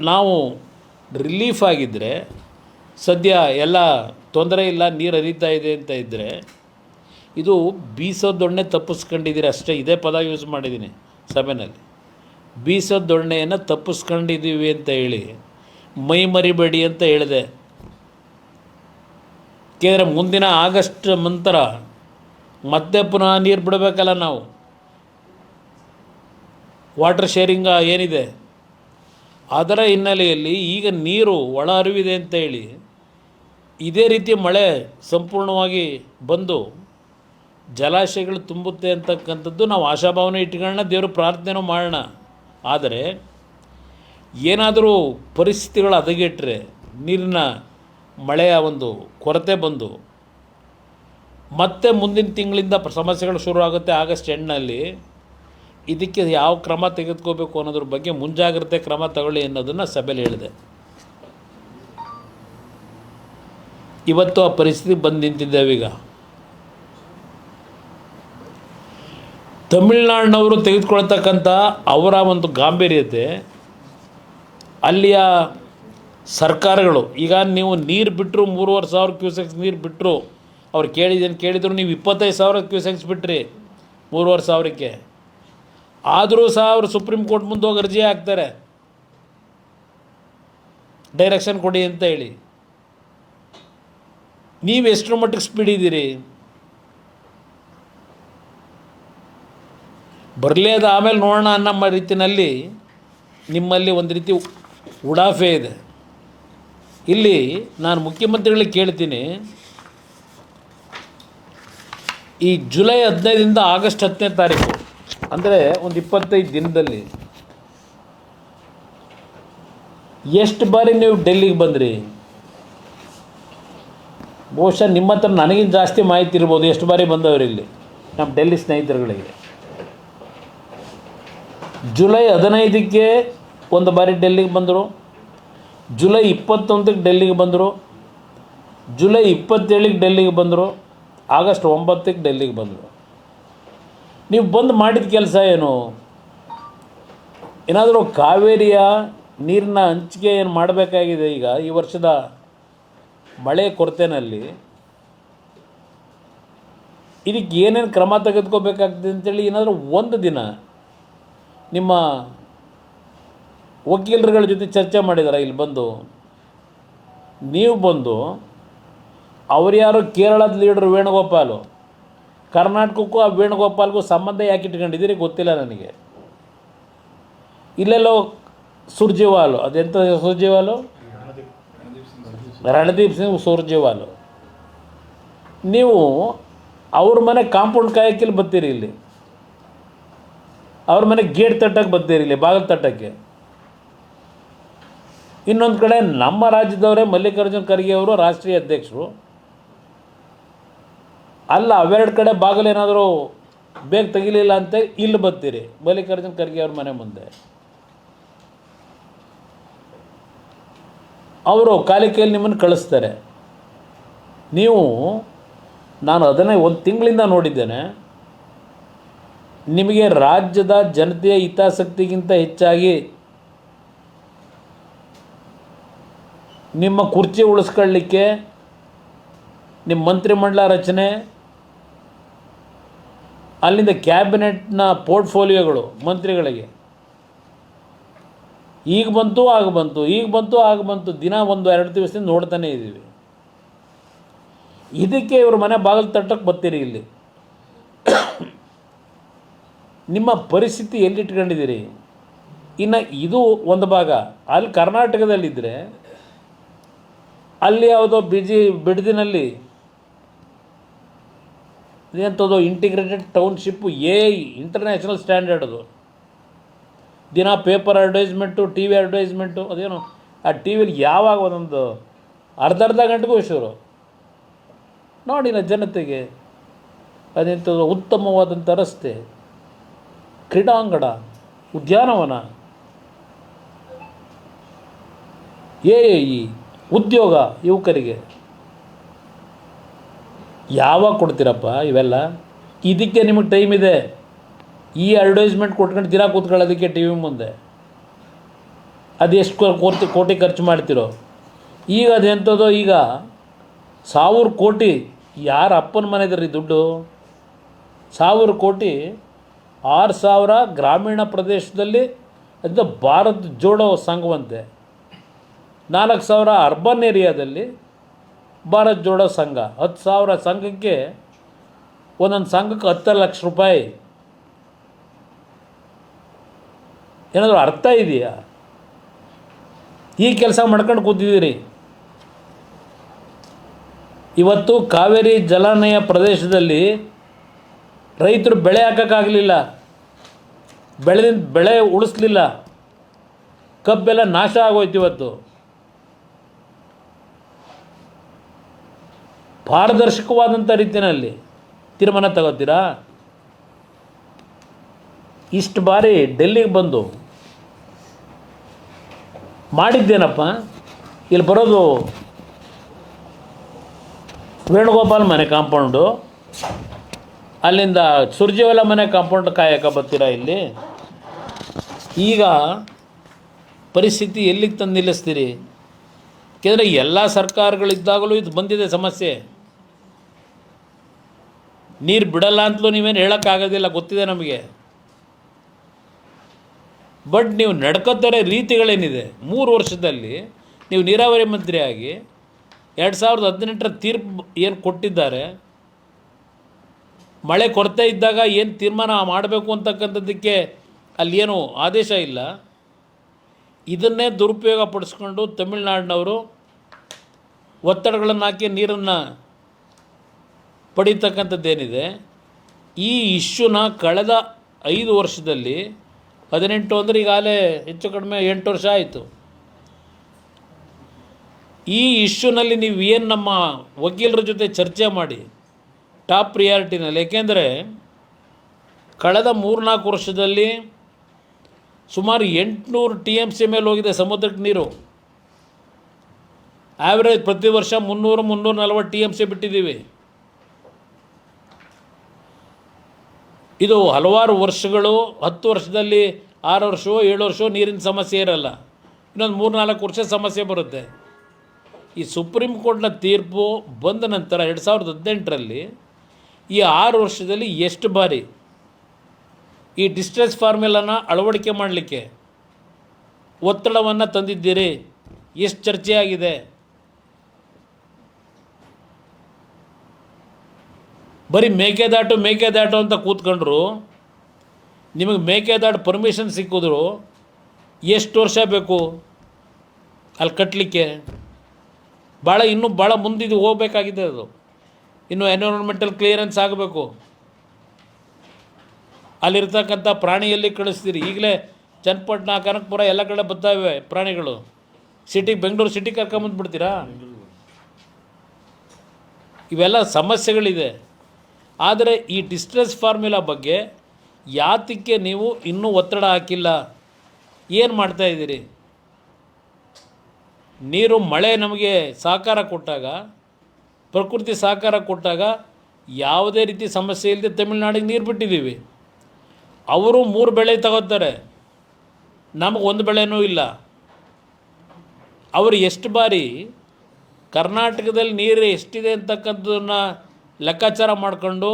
ನಾವು ರಿಲೀಫ್ ಆಗಿದ್ದರೆ, ಸದ್ಯ ಎಲ್ಲ ತೊಂದರೆ ಇಲ್ಲ, ನೀರು ಹರಿತಾ ಇದೆ ಅಂತ ಇದ್ದರೆ, ಇದು ಬೀಸೋದೊಣ್ಣೆ ತಪ್ಪಿಸ್ಕೊಂಡಿದ್ದೀರಿ ಅಷ್ಟೇ. ಇದೇ ಪದ ಯೂಸ್ ಮಾಡಿದ್ದೀನಿ ಸಭೆಯಲ್ಲಿ. ಬೀಸೋದೊಣ್ಣೆಯನ್ನು ತಪ್ಪಿಸ್ಕೊಂಡಿದ್ದೀವಿ ಅಂತ ಹೇಳಿ ಮೈ ಮರಿಬೇಡಿ ಅಂತ ಹೇಳಿದೆ. ಏಕೆಂದರೆ ಮುಂದಿನ ಆಗಸ್ಟ್ ನಂತರ ಮತ್ತೆ ಪುನಃ ನೀರು ಬಿಡಬೇಕಲ್ಲ ನಾವು. ವಾಟರ್ ಶೇರಿಂಗ್ ಏನಿದೆ ಅದರ ಹಿನ್ನೆಲೆಯಲ್ಲಿ ಈಗ ನೀರು ಒಳ ಹರಿವಿದೆ ಅಂತ ಹೇಳಿ ಇದೇ ರೀತಿ ಮಳೆ ಸಂಪೂರ್ಣವಾಗಿ ಬಂದು ಜಲಾಶಯಗಳು ತುಂಬುತ್ತೆ ಅಂತಕ್ಕಂಥದ್ದು ನಾವು ಆಶಾಭಾವನೆ ಇಟ್ಕೊಳ್ಳೋಣ, ದೇವರು ಪ್ರಾರ್ಥನೆನೂ ಮಾಡೋಣ. ಆದರೆ ಏನಾದರೂ ಪರಿಸ್ಥಿತಿಗಳು ಹದಗೆಟ್ಟರೆ, ನೀರಿನ ಮಳೆಯ ಒಂದು ಕೊರತೆ ಬಂದು ಮತ್ತೆ ಮುಂದಿನ ತಿಂಗಳಿಂದ ಸಮಸ್ಯೆಗಳು ಶುರು ಆಗುತ್ತೆ ಆಗಸ್ಟ್ ಎಂಡ್ನಲ್ಲಿ. ಇದಕ್ಕೆ ಯಾವ ಕ್ರಮ ತೆಗೆದುಕೋಬೇಕು ಅನ್ನೋದ್ರ ಬಗ್ಗೆ ಮುಂಜಾಗ್ರತೆ ಕ್ರಮ ತಗೊಳ್ಳಿ ಅನ್ನೋದನ್ನು ಸಭೆಯಲ್ಲಿ ಹೇಳಿದೆ. ಇವತ್ತು ಆ ಪರಿಸ್ಥಿತಿ ಬಂದು ನಿಂತಿದ್ದೇವೆ. ಈಗ ತಮಿಳ್ನಾಡಿನವರು ತೆಗೆದುಕೊಳ್ತಕ್ಕಂಥ ಅವರ ಒಂದು ಗಾಂಭೀರ್ಯತೆ, ಅಲ್ಲಿಯ ಸರ್ಕಾರಗಳು, ಈಗ ನೀವು ನೀರು ಬಿಟ್ಟರು 3,500 ಕ್ಯೂಸೆಕ್ಸ್ ನೀರು ಬಿಟ್ಟರು, ಅವ್ರು ಕೇಳಿದ್ರು ನೀವು 25,000 ಕ್ಯೂಸೆಕ್ಸ್ ಬಿಟ್ರಿ 3,500ಕ್ಕೆ, ಆದರೂ ಸಹ ಅವರು ಸುಪ್ರೀಂ ಕೋರ್ಟ್ ಮುಂದೆ ಹೋಗಿ ಅರ್ಜಿ ಹಾಕ್ತಾರೆ ಡೈರೆಕ್ಷನ್ ಕೊಡಿ ಅಂತ ಹೇಳಿ. ನೀವು ಎಷ್ಟರ ಮಟ್ಟಿಗೆ ಸ್ಪೀಡ್ ಇದ್ದೀರಿ? ಬರಲೇ ಅದು ಆಮೇಲೆ ನೋಡೋಣ ಅನ್ನೋ ರೀತಿಯಲ್ಲಿ ನಿಮ್ಮಲ್ಲಿ ಒಂದು ರೀತಿ ಉಡಾಫೆ ಇದೆ. ಇಲ್ಲಿ ನಾನು ಮುಖ್ಯಮಂತ್ರಿಗಳಿಗೆ ಕೇಳ್ತೀನಿ, ಈ ಜುಲೈ 15ರಿಂದ ಆಗಸ್ಟ್ 10ನೇ ತಾರೀಕು ಅಂದರೆ ಒಂದು 25 ದಿನದಲ್ಲಿ ಎಷ್ಟು ಬಾರಿ ನೀವು ಡೆಲ್ಲಿಗೆ ಬಂದ್ರಿ? ಬಹುಶಃ ನಿಮ್ಮ ಹತ್ರ ನನಗಿಂತ ಜಾಸ್ತಿ ಮಾಹಿತಿ ಇರ್ಬೋದು ಎಷ್ಟು ಬಾರಿ ಬಂದವರು ಇಲ್ಲಿ ನಮ್ಮ ಡೆಲ್ಲಿ ಸ್ನೇಹಿತರುಗಳಿಗೆ. ಜುಲೈ 15ಕ್ಕೆ ಒಂದು ಬಾರಿ ಡೆಲ್ಲಿಗೆ ಬಂದರು, ಜುಲೈ 21ಕ್ಕೆ ಡೆಲ್ಲಿಗೆ ಬಂದರು, ಜುಲೈ 27ಕ್ಕೆ ಡೆಲ್ಲಿಗೆ ಬಂದರು, ಆಗಸ್ಟ್ 9ಕ್ಕೆ ಡೆಲ್ಲಿಗೆ ಬಂದರು. ನೀವು ಬಂದು ಮಾಡಿದ ಕೆಲಸ ಏನು? ಏನಾದರೂ ಕಾವೇರಿಯ ನೀರಿನ ಹಂಚಿಕೆ ಏನು ಮಾಡಬೇಕಾಗಿದೆ ಈಗ ಈ ವರ್ಷದ ಮಳೆ ಕೊರತೆಯಲ್ಲಿ? ಇದಕ್ಕೆ ಏನೇನು ಕ್ರಮ ತೆಗೆದುಕೋಬೇಕಾಗ್ತದೆ ಅಂತೇಳಿ ಏನಾದರೂ ಒಂದು ದಿನ ನಿಮ್ಮ ವಕೀಲರುಗಳ ಜೊತೆ ಚರ್ಚೆ ಮಾಡಿದಾರ? ಇಲ್ಲಿ ಬಂದು ನೀವು ಬಂದು ಅವ್ರು ಯಾರು ಕೇರಳದ ಲೀಡರ್ ವೇಣುಗೋಪಾಲು, ಕರ್ನಾಟಕಕ್ಕೂ ಆ ವೇಣುಗೋಪಾಲ್ಗೂ ಸಂಬಂಧ ಯಾಕೆ ಇಟ್ಕೊಂಡಿದ್ದೀರಿ ಗೊತ್ತಿಲ್ಲ ನನಗೆ. ಇಲ್ಲೆಲ್ಲೋ ಸುರ್ಜೇವಾಲು, ಅದೆಂಥ ಸುರ್ಜೇವಾಲು, ರಣದೀಪ್ ಸಿಂಗ್ ಸುರ್ಜೇವಾಲು, ನೀವು ಅವ್ರ ಮನೆ ಕಾಂಪೌಂಡ್ ಕಾಯಕ್ಕಿಲ್ಲಿ ಬರ್ತೀರಿ, ಇಲ್ಲಿ ಅವ್ರ ಮನೆ ಗೇಟ್ ತಟ್ಟಕ್ಕೆ ಬರ್ತೀರಿ, ಇಲ್ಲಿ ಬಾಗಿಲು ತಟ್ಟಕ್ಕೆ. ಇನ್ನೊಂದು ಕಡೆ ನಮ್ಮ ರಾಜ್ಯದವರೇ ಮಲ್ಲಿಕಾರ್ಜುನ್ ಖರ್ಗೆ ಅವರು ರಾಷ್ಟ್ರೀಯ ಅಧ್ಯಕ್ಷರು, ಅಲ್ಲ ಅವೆರಡು ಕಡೆ ಬಾಗಿಲು ಏನಾದರೂ ಬೇಗ ತೆಗಿಲಿಲ್ಲ ಅಂತ ಇಲ್ಲಿ ಬರ್ತೀರಿ ಮಲ್ಲಿಕಾರ್ಜುನ್ ಖರ್ಗೆ ಅವ್ರ ಮನೆ ಮುಂದೆ. ಅವರು ಖಾಲಿ ಕೈಯಲ್ಲಿ ನಿಮ್ಮನ್ನು ಕಳಿಸ್ತಾರೆ. ನೀವು, ನಾನು ಅದನ್ನೇ ಒಂದು ತಿಂಗಳಿಂದ ನೋಡಿದ್ದೇನೆ, ನಿಮಗೆ ರಾಜ್ಯದ ಜನತೆಯ ಹಿತಾಸಕ್ತಿಗಿಂತ ಹೆಚ್ಚಾಗಿ ನಿಮ್ಮ ಕುರ್ಚಿ ಉಳಿಸ್ಕೊಳ್ಳಿಕ್ಕೆ, ನಿಮ್ಮ ಮಂತ್ರಿಮಂಡಲ ರಚನೆ, ಅಲ್ಲಿಂದ ಕ್ಯಾಬಿನೆಟ್ನ ಪೋರ್ಟ್ಫೋಲಿಯೋಗಳು ಮಂತ್ರಿಗಳಿಗೆ ಈಗ ಬಂತು ಆಗ ಬಂತು, ಈಗ ಬಂತು ಆಗ ಬಂತು, ದಿನ 1-2 ದಿವಸದಿಂದ ನೋಡ್ತಾನೆ ಇದ್ದೀವಿ. ಇದಕ್ಕೆ ಇವರು ಮನೆ ಬಾಗಿಲು ತಟ್ಟಕ್ಕೆ ಬರ್ತೀರಿ ಇಲ್ಲಿ. ನಿಮ್ಮ ಪರಿಸ್ಥಿತಿ ಎಲ್ಲಿಟ್ಕೊಂಡಿದ್ದೀರಿ? ಇನ್ನು ಇದು ಒಂದು ಭಾಗ. ಅಲ್ಲಿ ಕರ್ನಾಟಕದಲ್ಲಿದ್ದರೆ ಅಲ್ಲಿ ಯಾವುದೋ ಬಿಡದಿನಲ್ಲಿ ಎಂಥದ್ದು ಇಂಟಿಗ್ರೇಟೆಡ್ ಟೌನ್ಶಿಪ್ಪು, ಇಂಟರ್ನ್ಯಾಷನಲ್ ಸ್ಟ್ಯಾಂಡರ್ಡ್ ಅದು. ದಿನ ಪೇಪರ್ ಅಡ್ವರ್ಟೈಸ್ಮೆಂಟು, TV ಅಡ್ವರ್ಟೈಸ್ಮೆಂಟು, ಅದೇನು ಆ ಟಿ ವಿಲಿ ಯಾವಾಗ ಒಂದೊಂದು ಅರ್ಧ ಗಂಟೆಗೂ ಶುರು ನೋಡಿನ ಜನತೆಗೆ ಅದೆಂಥದ್ದು ಉತ್ತಮವಾದಂಥ ರಸ್ತೆ, ಕ್ರೀಡಾಂಗಣ, ಉದ್ಯಾನವನ, ಈ ಉದ್ಯೋಗ ಯುವಕರಿಗೆ ಯಾವಾಗ ಕೊಡ್ತೀರಪ್ಪ ಇವೆಲ್ಲ? ಇದಕ್ಕೆ ನಿಮಗೆ ಟೈಮ್ ಇದೆ. ಈ ಅಡ್ವರ್ಟೈಸ್ಮೆಂಟ್ ಕೊಟ್ಕೊಂಡು ದಿನ ಕೂತ್ಕೊಳ್ಳೋದಕ್ಕೆ ಟಿ ವಿ ಮುಂದೆ ಅದು ಎಷ್ಟು ಕೋಟಿ ಖರ್ಚು ಮಾಡ್ತಿರೋ. ಈಗ ಅದೆಂಥದ್ದೋ, ಈಗ 1000 ಕೋಟಿ ಯಾರ ಅಪ್ಪನ ಮನೆದ್ರಿ ದುಡ್ಡು? 1000 ಕೋಟಿ 6000 ಗ್ರಾಮೀಣ ಪ್ರದೇಶದಲ್ಲಿ ಅದು ಭಾರತ್ ಜೋಡೋ ಸಂಘವಂತೆ, 4000 ಅರ್ಬನ್ ಏರಿಯಾದಲ್ಲಿ ಭಾರತ್ ಜೋಡೋ ಸಂಘ. 10,000 ಸಂಘಕ್ಕೆ ಒಂದೊಂದು ಸಂಘಕ್ಕೆ 10 ಲಕ್ಷ ರೂಪಾಯಿ. ಏನಾದರೂ ಅರ್ಥ ಇದೆಯಾ? ಈ ಕೆಲಸ ಮಾಡ್ಕೊಂಡು ಕೂತಿದ್ದೀರಿ. ಇವತ್ತು ಕಾವೇರಿ ಜಲಾನಯ ಪ್ರದೇಶದಲ್ಲಿ ರೈತರು ಬೆಳೆ ಹಾಕೋಕ್ಕಾಗಲಿಲ್ಲ, ಬೆಳೆ ಉಳಿಸ್ಲಿಲ್ಲ, ಕಬ್ಬೆಲ್ಲ ನಾಶ ಆಗೋಯ್ತು. ಇವತ್ತು ಪಾರದರ್ಶಕವಾದಂಥ ರೀತಿಯಲ್ಲಿ ತೀರ್ಮಾನ ತಗೋತೀರಾ? ಇಷ್ಟು ಬಾರಿ ಡೆಲ್ಲಿಗೆ ಬಂದು ಮಾಡಿದ್ದೇನಪ್ಪ? ಇಲ್ಲಿ ಬರೋದು ವೇಣುಗೋಪಾಲ್ ಮನೆ ಕಾಂಪೌಂಡು, ಅಲ್ಲಿಂದ ಸುರ್ಜೇವಾಲ ಮನೆ ಕಾಂಪೌಂಡ್ ಕಾಯಕ ಬರ್ತೀರಾ ಇಲ್ಲಿ? ಈಗ ಪರಿಸ್ಥಿತಿ ಎಲ್ಲಿಗೆ ತಂದು ನಿಲ್ಲಿಸ್ತೀರಿ? ಯಾಕೆಂದರೆ ಎಲ್ಲ ಸರ್ಕಾರಗಳಿದ್ದಾಗಲೂ ಇದು ಬಂದಿದೆ ಸಮಸ್ಯೆ. ನೀರು ಬಿಡಲ್ಲ ಅಂತಲೂ ನೀವೇನು ಹೇಳೋಕ್ಕಾಗೋದಿಲ್ಲ, ಗೊತ್ತಿದೆ ನಮಗೆ. ಬಟ್ ನೀವು ನಡ್ಕೋತಾರೆ ರೀತಿಗಳೇನಿದೆ? 3 ವರ್ಷದಲ್ಲಿ ನೀವು ನೀರಾವರಿ ಮಂತ್ರಿಯಾಗಿ 2018ರ ತೀರ್ಪು ಏನು ಕೊಟ್ಟಿದ್ದಾರೆ, ಮಳೆ ಕೊರತೆ ಇದ್ದಾಗ ಏನು ತೀರ್ಮಾನ ಮಾಡಬೇಕು ಅಂತಕ್ಕಂಥದ್ದಕ್ಕೆ ಅಲ್ಲಿ ಏನು ಆದೇಶ ಇಲ್ಲ. ಇದನ್ನೇ ದುರುಪಯೋಗ ಪಡಿಸ್ಕೊಂಡು ತಮಿಳುನಾಡಿನವರು ಒತ್ತಡಗಳನ್ನು ಹಾಕಿ ನೀರನ್ನು ಪಡೀತಕ್ಕಂಥದ್ದೇನಿದೆ, ಈ ಇಶ್ಯೂನ ಕಳೆದ 5 ವರ್ಷದಲ್ಲಿ 18 ಅಂದರೆ ಈಗಾಗಲೇ ಹೆಚ್ಚು ಕಡಿಮೆ 8 ವರ್ಷ ಆಯಿತು. ಈ ಇಶ್ಯೂನಲ್ಲಿ ನೀವು ಏನು ನಮ್ಮ ವಕೀಲರ ಜೊತೆ ಚರ್ಚೆ ಮಾಡಿ ಟಾಪ್ ಪ್ರಿಯಾರಿಟಿನಲ್ಲಿ, ಏಕೆಂದರೆ ಕಳೆದ 3-4 ವರ್ಷದಲ್ಲಿ ಸುಮಾರು 800 TMC ಮೇಲೆ ಹೋಗಿದೆ ಸಮುದ್ರಕ್ಕೆ ನೀರು. ಆ್ಯಾವ್ರೇಜ್ ಪ್ರತಿ ವರ್ಷ 300-340 TMC ಬಿಟ್ಟಿದ್ದೀವಿ. ಇದು ಹಲವಾರು ವರ್ಷಗಳು, 10 ವರ್ಷದಲ್ಲಿ 6 ವರ್ಷವೋ 7 ವರ್ಷವೋ ನೀರಿನ ಸಮಸ್ಯೆ ಇರಲ್ಲ, ಇನ್ನೊಂದು 3-4 ವರ್ಷ ಸಮಸ್ಯೆ ಬರುತ್ತೆ. ಈ ಸುಪ್ರೀಂ ಕೋರ್ಟ್ನ ತೀರ್ಪು ಬಂದ ನಂತರ 2018ರಲ್ಲಿ ಈ 6 ವರ್ಷದಲ್ಲಿ ಎಷ್ಟು ಬಾರಿ ಈ ಡಿಸ್ಟ್ರೆಸ್ ಫಾರ್ಮುಲಾನ ಅಳವಡಿಕೆ ಮಾಡಲಿಕ್ಕೆ ಒತ್ತಡವನ್ನು ತಂದಿದ್ದೀರಿ? ಎಷ್ಟು ಚರ್ಚೆ ಆಗಿದೆ? ಬರೀ ಮೇಕೆದಾಟು ಅಂತ ಕೂತ್ಕೊಂಡ್ರು. ನಿಮಗೆ ಮೇಕೆದಾಟು ಪರ್ಮಿಷನ್ ಸಿಕ್ಕಿದ್ರು ಎಷ್ಟು ವರ್ಷ ಬೇಕು ಅಲ್ಲಿ ಕಟ್ಟಲಿಕ್ಕೆ? ಇನ್ನೂ ಭಾಳ ಮುಂದಿದ್ದು ಹೋಗಬೇಕಾಗಿದೆ. ಅದು ಇನ್ನೂ ಎನ್ವಿರಾನ್ಮೆಂಟಲ್ ಕ್ಲಿಯರೆನ್ಸ್ ಆಗಬೇಕು. ಅಲ್ಲಿರ್ತಕ್ಕಂಥ ಪ್ರಾಣಿಯಲ್ಲಿ ಕಳಿಸ್ತೀರಿ. ಈಗಲೇ ಚನ್ನಪಟ್ಟಣ, ಕನಕಪುರ ಎಲ್ಲ ಕಡೆ ಬರ್ತಾಯಿವೆ ಪ್ರಾಣಿಗಳು. ಬೆಂಗಳೂರು ಸಿಟಿ ಕರ್ಕೊಂಬಂದುಬಿಡ್ತೀರಾ? ಇವೆಲ್ಲ ಸಮಸ್ಯೆಗಳಿದೆ. ಆದರೆ ಈ ಡಿಸ್ಟ್ರೆಸ್ ಫಾರ್ಮುಲಾ ಬಗ್ಗೆ ಯಾತಕ್ಕೆ ನೀವು ಇನ್ನೂ ಒತ್ತಡ ಹಾಕಿಲ್ಲ? ಏನು ಮಾಡ್ತಾಯಿದ್ದೀರಿ? ನೀರು, ಮಳೆ ನಮಗೆ ಸಹಕಾರ ಕೊಟ್ಟಾಗ, ಪ್ರಕೃತಿ ಸಹಕಾರ ಕೊಟ್ಟಾಗ ಯಾವುದೇ ರೀತಿ ಸಮಸ್ಯೆ ಇಲ್ಲದೆ ತಮಿಳ್ನಾಡಿಗೆ ನೀರು ಬಿಟ್ಟಿದ್ದೀವಿ. ಅವರು 3 ಬೆಳೆ ತಗೋತಾರೆ, ನಮಗೆ 1 ಬೆಳೆನೂ ಇಲ್ಲ. ಅವರು ಎಷ್ಟು ಬಾರಿ ಕರ್ನಾಟಕದಲ್ಲಿ ನೀರು ಎಷ್ಟಿದೆ ಅಂತಕ್ಕಂಥದ್ದನ್ನು ಲೆಕ್ಕಾಚಾರ ಮಾಡಿಕೊಂಡು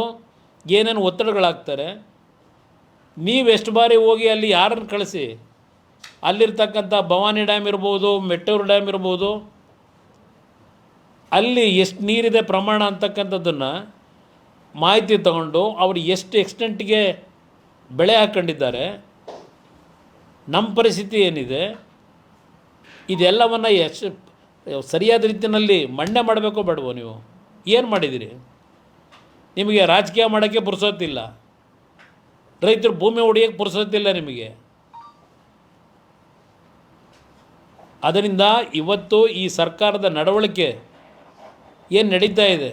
ಏನೇನು ಒತ್ತಡಗಳಾಗ್ತಾರೆ. ನೀವೆಷ್ಟು ಬಾರಿ ಹೋಗಿ ಅಲ್ಲಿ ಯಾರನ್ನು ಕಳಿಸಿ, ಅಲ್ಲಿರ್ತಕ್ಕಂಥ ಭವಾನಿ ಡ್ಯಾಮ್ ಇರ್ಬೋದು, ಮೆಟ್ಟೂರು ಡ್ಯಾಮ್ ಇರ್ಬೋದು, ಅಲ್ಲಿ ಎಷ್ಟು ನೀರಿದೆ ಪ್ರಮಾಣ ಅಂತಕ್ಕಂಥದ್ದನ್ನು ಮಾಹಿತಿ ತಗೊಂಡು ಅವರು ಎಷ್ಟು ಎಕ್ಸ್ಟೆಂಟ್ಗೆ ಬೆಳೆ ಹಾಕ್ಕೊಂಡಿದ್ದಾರೆ, ನಮ್ಮ ಪರಿಸ್ಥಿತಿ ಏನಿದೆ, ಇದೆಲ್ಲವನ್ನು ಸರಿಯಾದ ರೀತಿಯಲ್ಲಿ ಮಂಡನೆ ಮಾಡಬೇಕೋ ಬೇಡವೋ? ನೀವು ಏನು ಮಾಡಿದ್ದೀರಿ? ನಿಮಗೆ ರಾಜಕೀಯ ಮಾಡೋಕ್ಕೆ ಪುರ್ಸೋತಿಲ್ಲ, ರೈತರು ಭೂಮಿ ಹೊಡೆಯೋಕ್ಕೆ ಪುರ್ಸೋತಿಲ್ಲ ನಿಮಗೆ. ಅದರಿಂದ ಇವತ್ತು ಈ ಸರ್ಕಾರದ ನಡವಳಿಕೆ ಏನು ನಡೀತಾ ಇದೆ,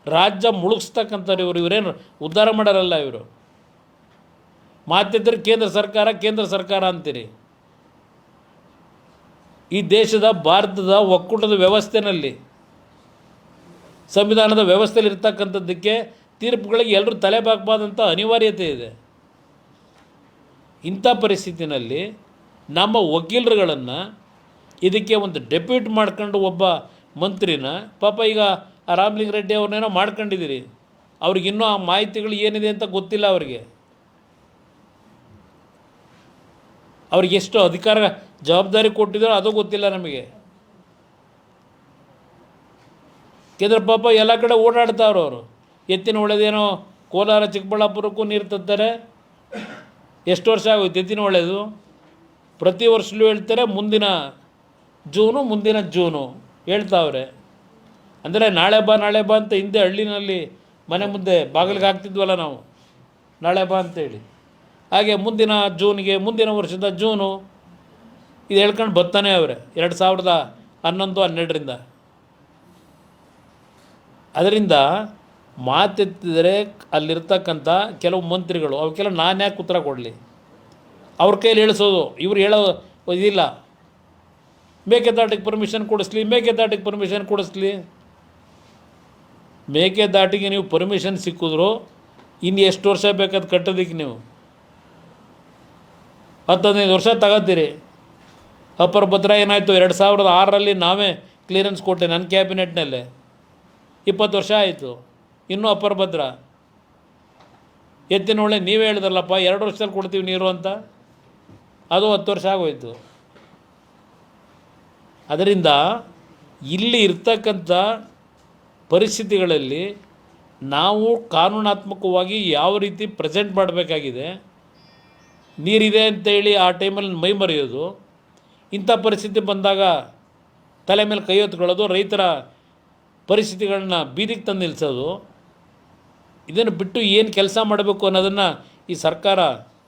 ರಾಜ್ಯ ಮುಳುಗಿಸ್ತಕ್ಕಂಥವ್ರು ಇವರೇನು ಉದ್ಧಾರ ಮಾಡೋರಲ್ಲ. ಇವರು ಮಾತಿದ್ರೆ ಕೇಂದ್ರ ಸರ್ಕಾರ ಅಂತೀರಿ. ಈ ದೇಶದ ಭಾರತದ ಒಕ್ಕೂಟದ ವ್ಯವಸ್ಥೆಯಲ್ಲಿ, ಸಂವಿಧಾನದ ವ್ಯವಸ್ಥೆಯಲ್ಲಿ ಇರ್ತಕ್ಕಂಥದ್ದಕ್ಕೆ ತೀರ್ಪುಗಳಿಗೆ ಎಲ್ಲರೂ ತಲೆ ಬಾಗಬಾರ್ದಂಥ ಅನಿವಾರ್ಯತೆ ಇದೆ. ಇಂಥ ಪರಿಸ್ಥಿತಿನಲ್ಲಿ ನಮ್ಮ ವಕೀಲರುಗಳನ್ನು ಇದಕ್ಕೆ ಒಂದು ಡೆಪ್ಯೂಟ್ ಮಾಡ್ಕೊಂಡು ಒಬ್ಬ ಮಂತ್ರಿನ ಪಾಪ ಈಗ ರಾಮಲಿಂಗ ರೆಡ್ಡಿ ಅವ್ರನ್ನೇನೋ ಮಾಡ್ಕೊಂಡಿದ್ದೀರಿ. ಅವ್ರಿಗಿನ್ನೂ ಆ ಮಾಹಿತಿಗಳು ಏನಿದೆ ಅಂತ ಗೊತ್ತಿಲ್ಲ. ಅವ್ರಿಗೆ ಎಷ್ಟು ಅಧಿಕಾರ ಜವಾಬ್ದಾರಿ ಕೊಟ್ಟಿದ್ದಾರೋ ಅದು ಗೊತ್ತಿಲ್ಲ ನಮಗೆ. ಕೇಂದ್ರ ಪಾಪ ಎಲ್ಲ ಕಡೆ ಓಡಾಡ್ತಾವ್ರು. ಅವರು ಎತ್ತಿನ ಹೊಳೆದೇನೋ ಕೋಲಾರ ಚಿಕ್ಕಬಳ್ಳಾಪುರಕ್ಕೂ ನೀರು ತರ್ತಾರೆ. ಎಷ್ಟು ವರ್ಷ ಆಗೋಯ್ತು ಎತ್ತಿನ ಹೊಳೆದು? ಪ್ರತಿ ವರ್ಷಲೂ ಹೇಳ್ತಾರೆ ಮುಂದಿನ ಜೂನು ಹೇಳ್ತಾವ್ರೆ. ಅಂದರೆ ನಾಳೆ ಬಾ ಅಂತ ಹಿಂದೆ ಹಳ್ಳಿನಲ್ಲಿ ಮನೆ ಮುಂದೆ ಬಾಗಿಲಿಗೆ ಹಾಕ್ತಿದ್ವಲ್ಲ ನಾವು, ನಾಳೆ ಬಾ ಅಂತೇಳಿ. ಹಾಗೆ ಮುಂದಿನ ಜೂನ್ಗೆ, ಮುಂದಿನ ವರ್ಷದ ಜೂನು ಇದು ಹೇಳ್ಕೊಂಡು ಬರ್ತಾನೆ ಅವರೇ 2011-12ರಿಂದ. ಅದರಿಂದ ಮಾತೆತ್ತಿದರೆ ಅಲ್ಲಿರ್ತಕ್ಕಂಥ ಕೆಲವು ಮಂತ್ರಿಗಳು ಅವಕ್ಕೆಲ್ಲ ನಾನು ಯಾಕೆ ಉತ್ತರ ಕೊಡಲಿ? ಅವ್ರ ಕೈಯಲ್ಲಿ ಹೇಳಿಸೋದು, ಇವ್ರು ಹೇಳೋ ಇದಿಲ್ಲ. ಮೇಕೆದಾಟಿಗೆ ಪರ್ಮಿಷನ್ ಕೊಡಿಸ್ಲಿ. ಮೇಕೆದಾಟಿಗೆ ನೀವು ಪರ್ಮಿಷನ್ ಸಿಕ್ಕಿದ್ರು ಇನ್ನು ಎಷ್ಟು ವರ್ಷ ಬೇಕಾದ ಕಟ್ಟೋದಕ್ಕೆ ನೀವು 10-15 ವರ್ಷ ತಗೋತೀರಿ. ಅಪ್ಪರ್ ಭದ್ರಾ ಏನಾಯಿತು, 2006ರಲ್ಲಿ ನಾವೇ ಕ್ಲಿಯರೆನ್ಸ್ ಕೊಟ್ಟೆ ನನ್ನ ಕ್ಯಾಬಿನೆಟ್ನಲ್ಲೇ. 20 ವರ್ಷ ಆಯಿತು. ಇನ್ನೂ ಅಪ್ಪರ್ ಭದ್ರಾ ಎತ್ತಿನ ಹೊಳೆ ನೀವೇ ಹೇಳಿದ್ರಲ್ಲಪ್ಪ 2 ವರ್ಷದಲ್ಲಿ ಕೊಡ್ತೀವಿ ನೀರು ಅಂತ, ಅದು 10 ವರ್ಷ ಆಗೋಯ್ತು. ಅದರಿಂದ ಇಲ್ಲಿ ಇರ್ತಕ್ಕಂಥ ಪರಿಸ್ಥಿತಿಗಳಲ್ಲಿ ನಾವು ಕಾನೂನಾತ್ಮಕವಾಗಿ ಯಾವ ರೀತಿ ಪ್ರೆಸೆಂಟ್ ಮಾಡಬೇಕಾಗಿದೆ, ನೀರಿದೆ ಅಂತೇಳಿ ಆ ಟೈಮಲ್ಲಿ ಮೈ ಮರೆಯೋದು, ಇಂಥ ಪರಿಸ್ಥಿತಿ ಬಂದಾಗ ತಲೆ ಮೇಲೆ ಕೈ ಹೊತ್ಕೊಳ್ಳೋದು, ರೈತರ ಪರಿಸ್ಥಿತಿಗಳನ್ನ ಬೀದಿಗೆ ತಂದು ನಿಲ್ಲಿಸೋದು, ಇದನ್ನು ಬಿಟ್ಟು ಏನು ಕೆಲಸ ಮಾಡಬೇಕು ಅನ್ನೋದನ್ನು ಈ ಸರ್ಕಾರ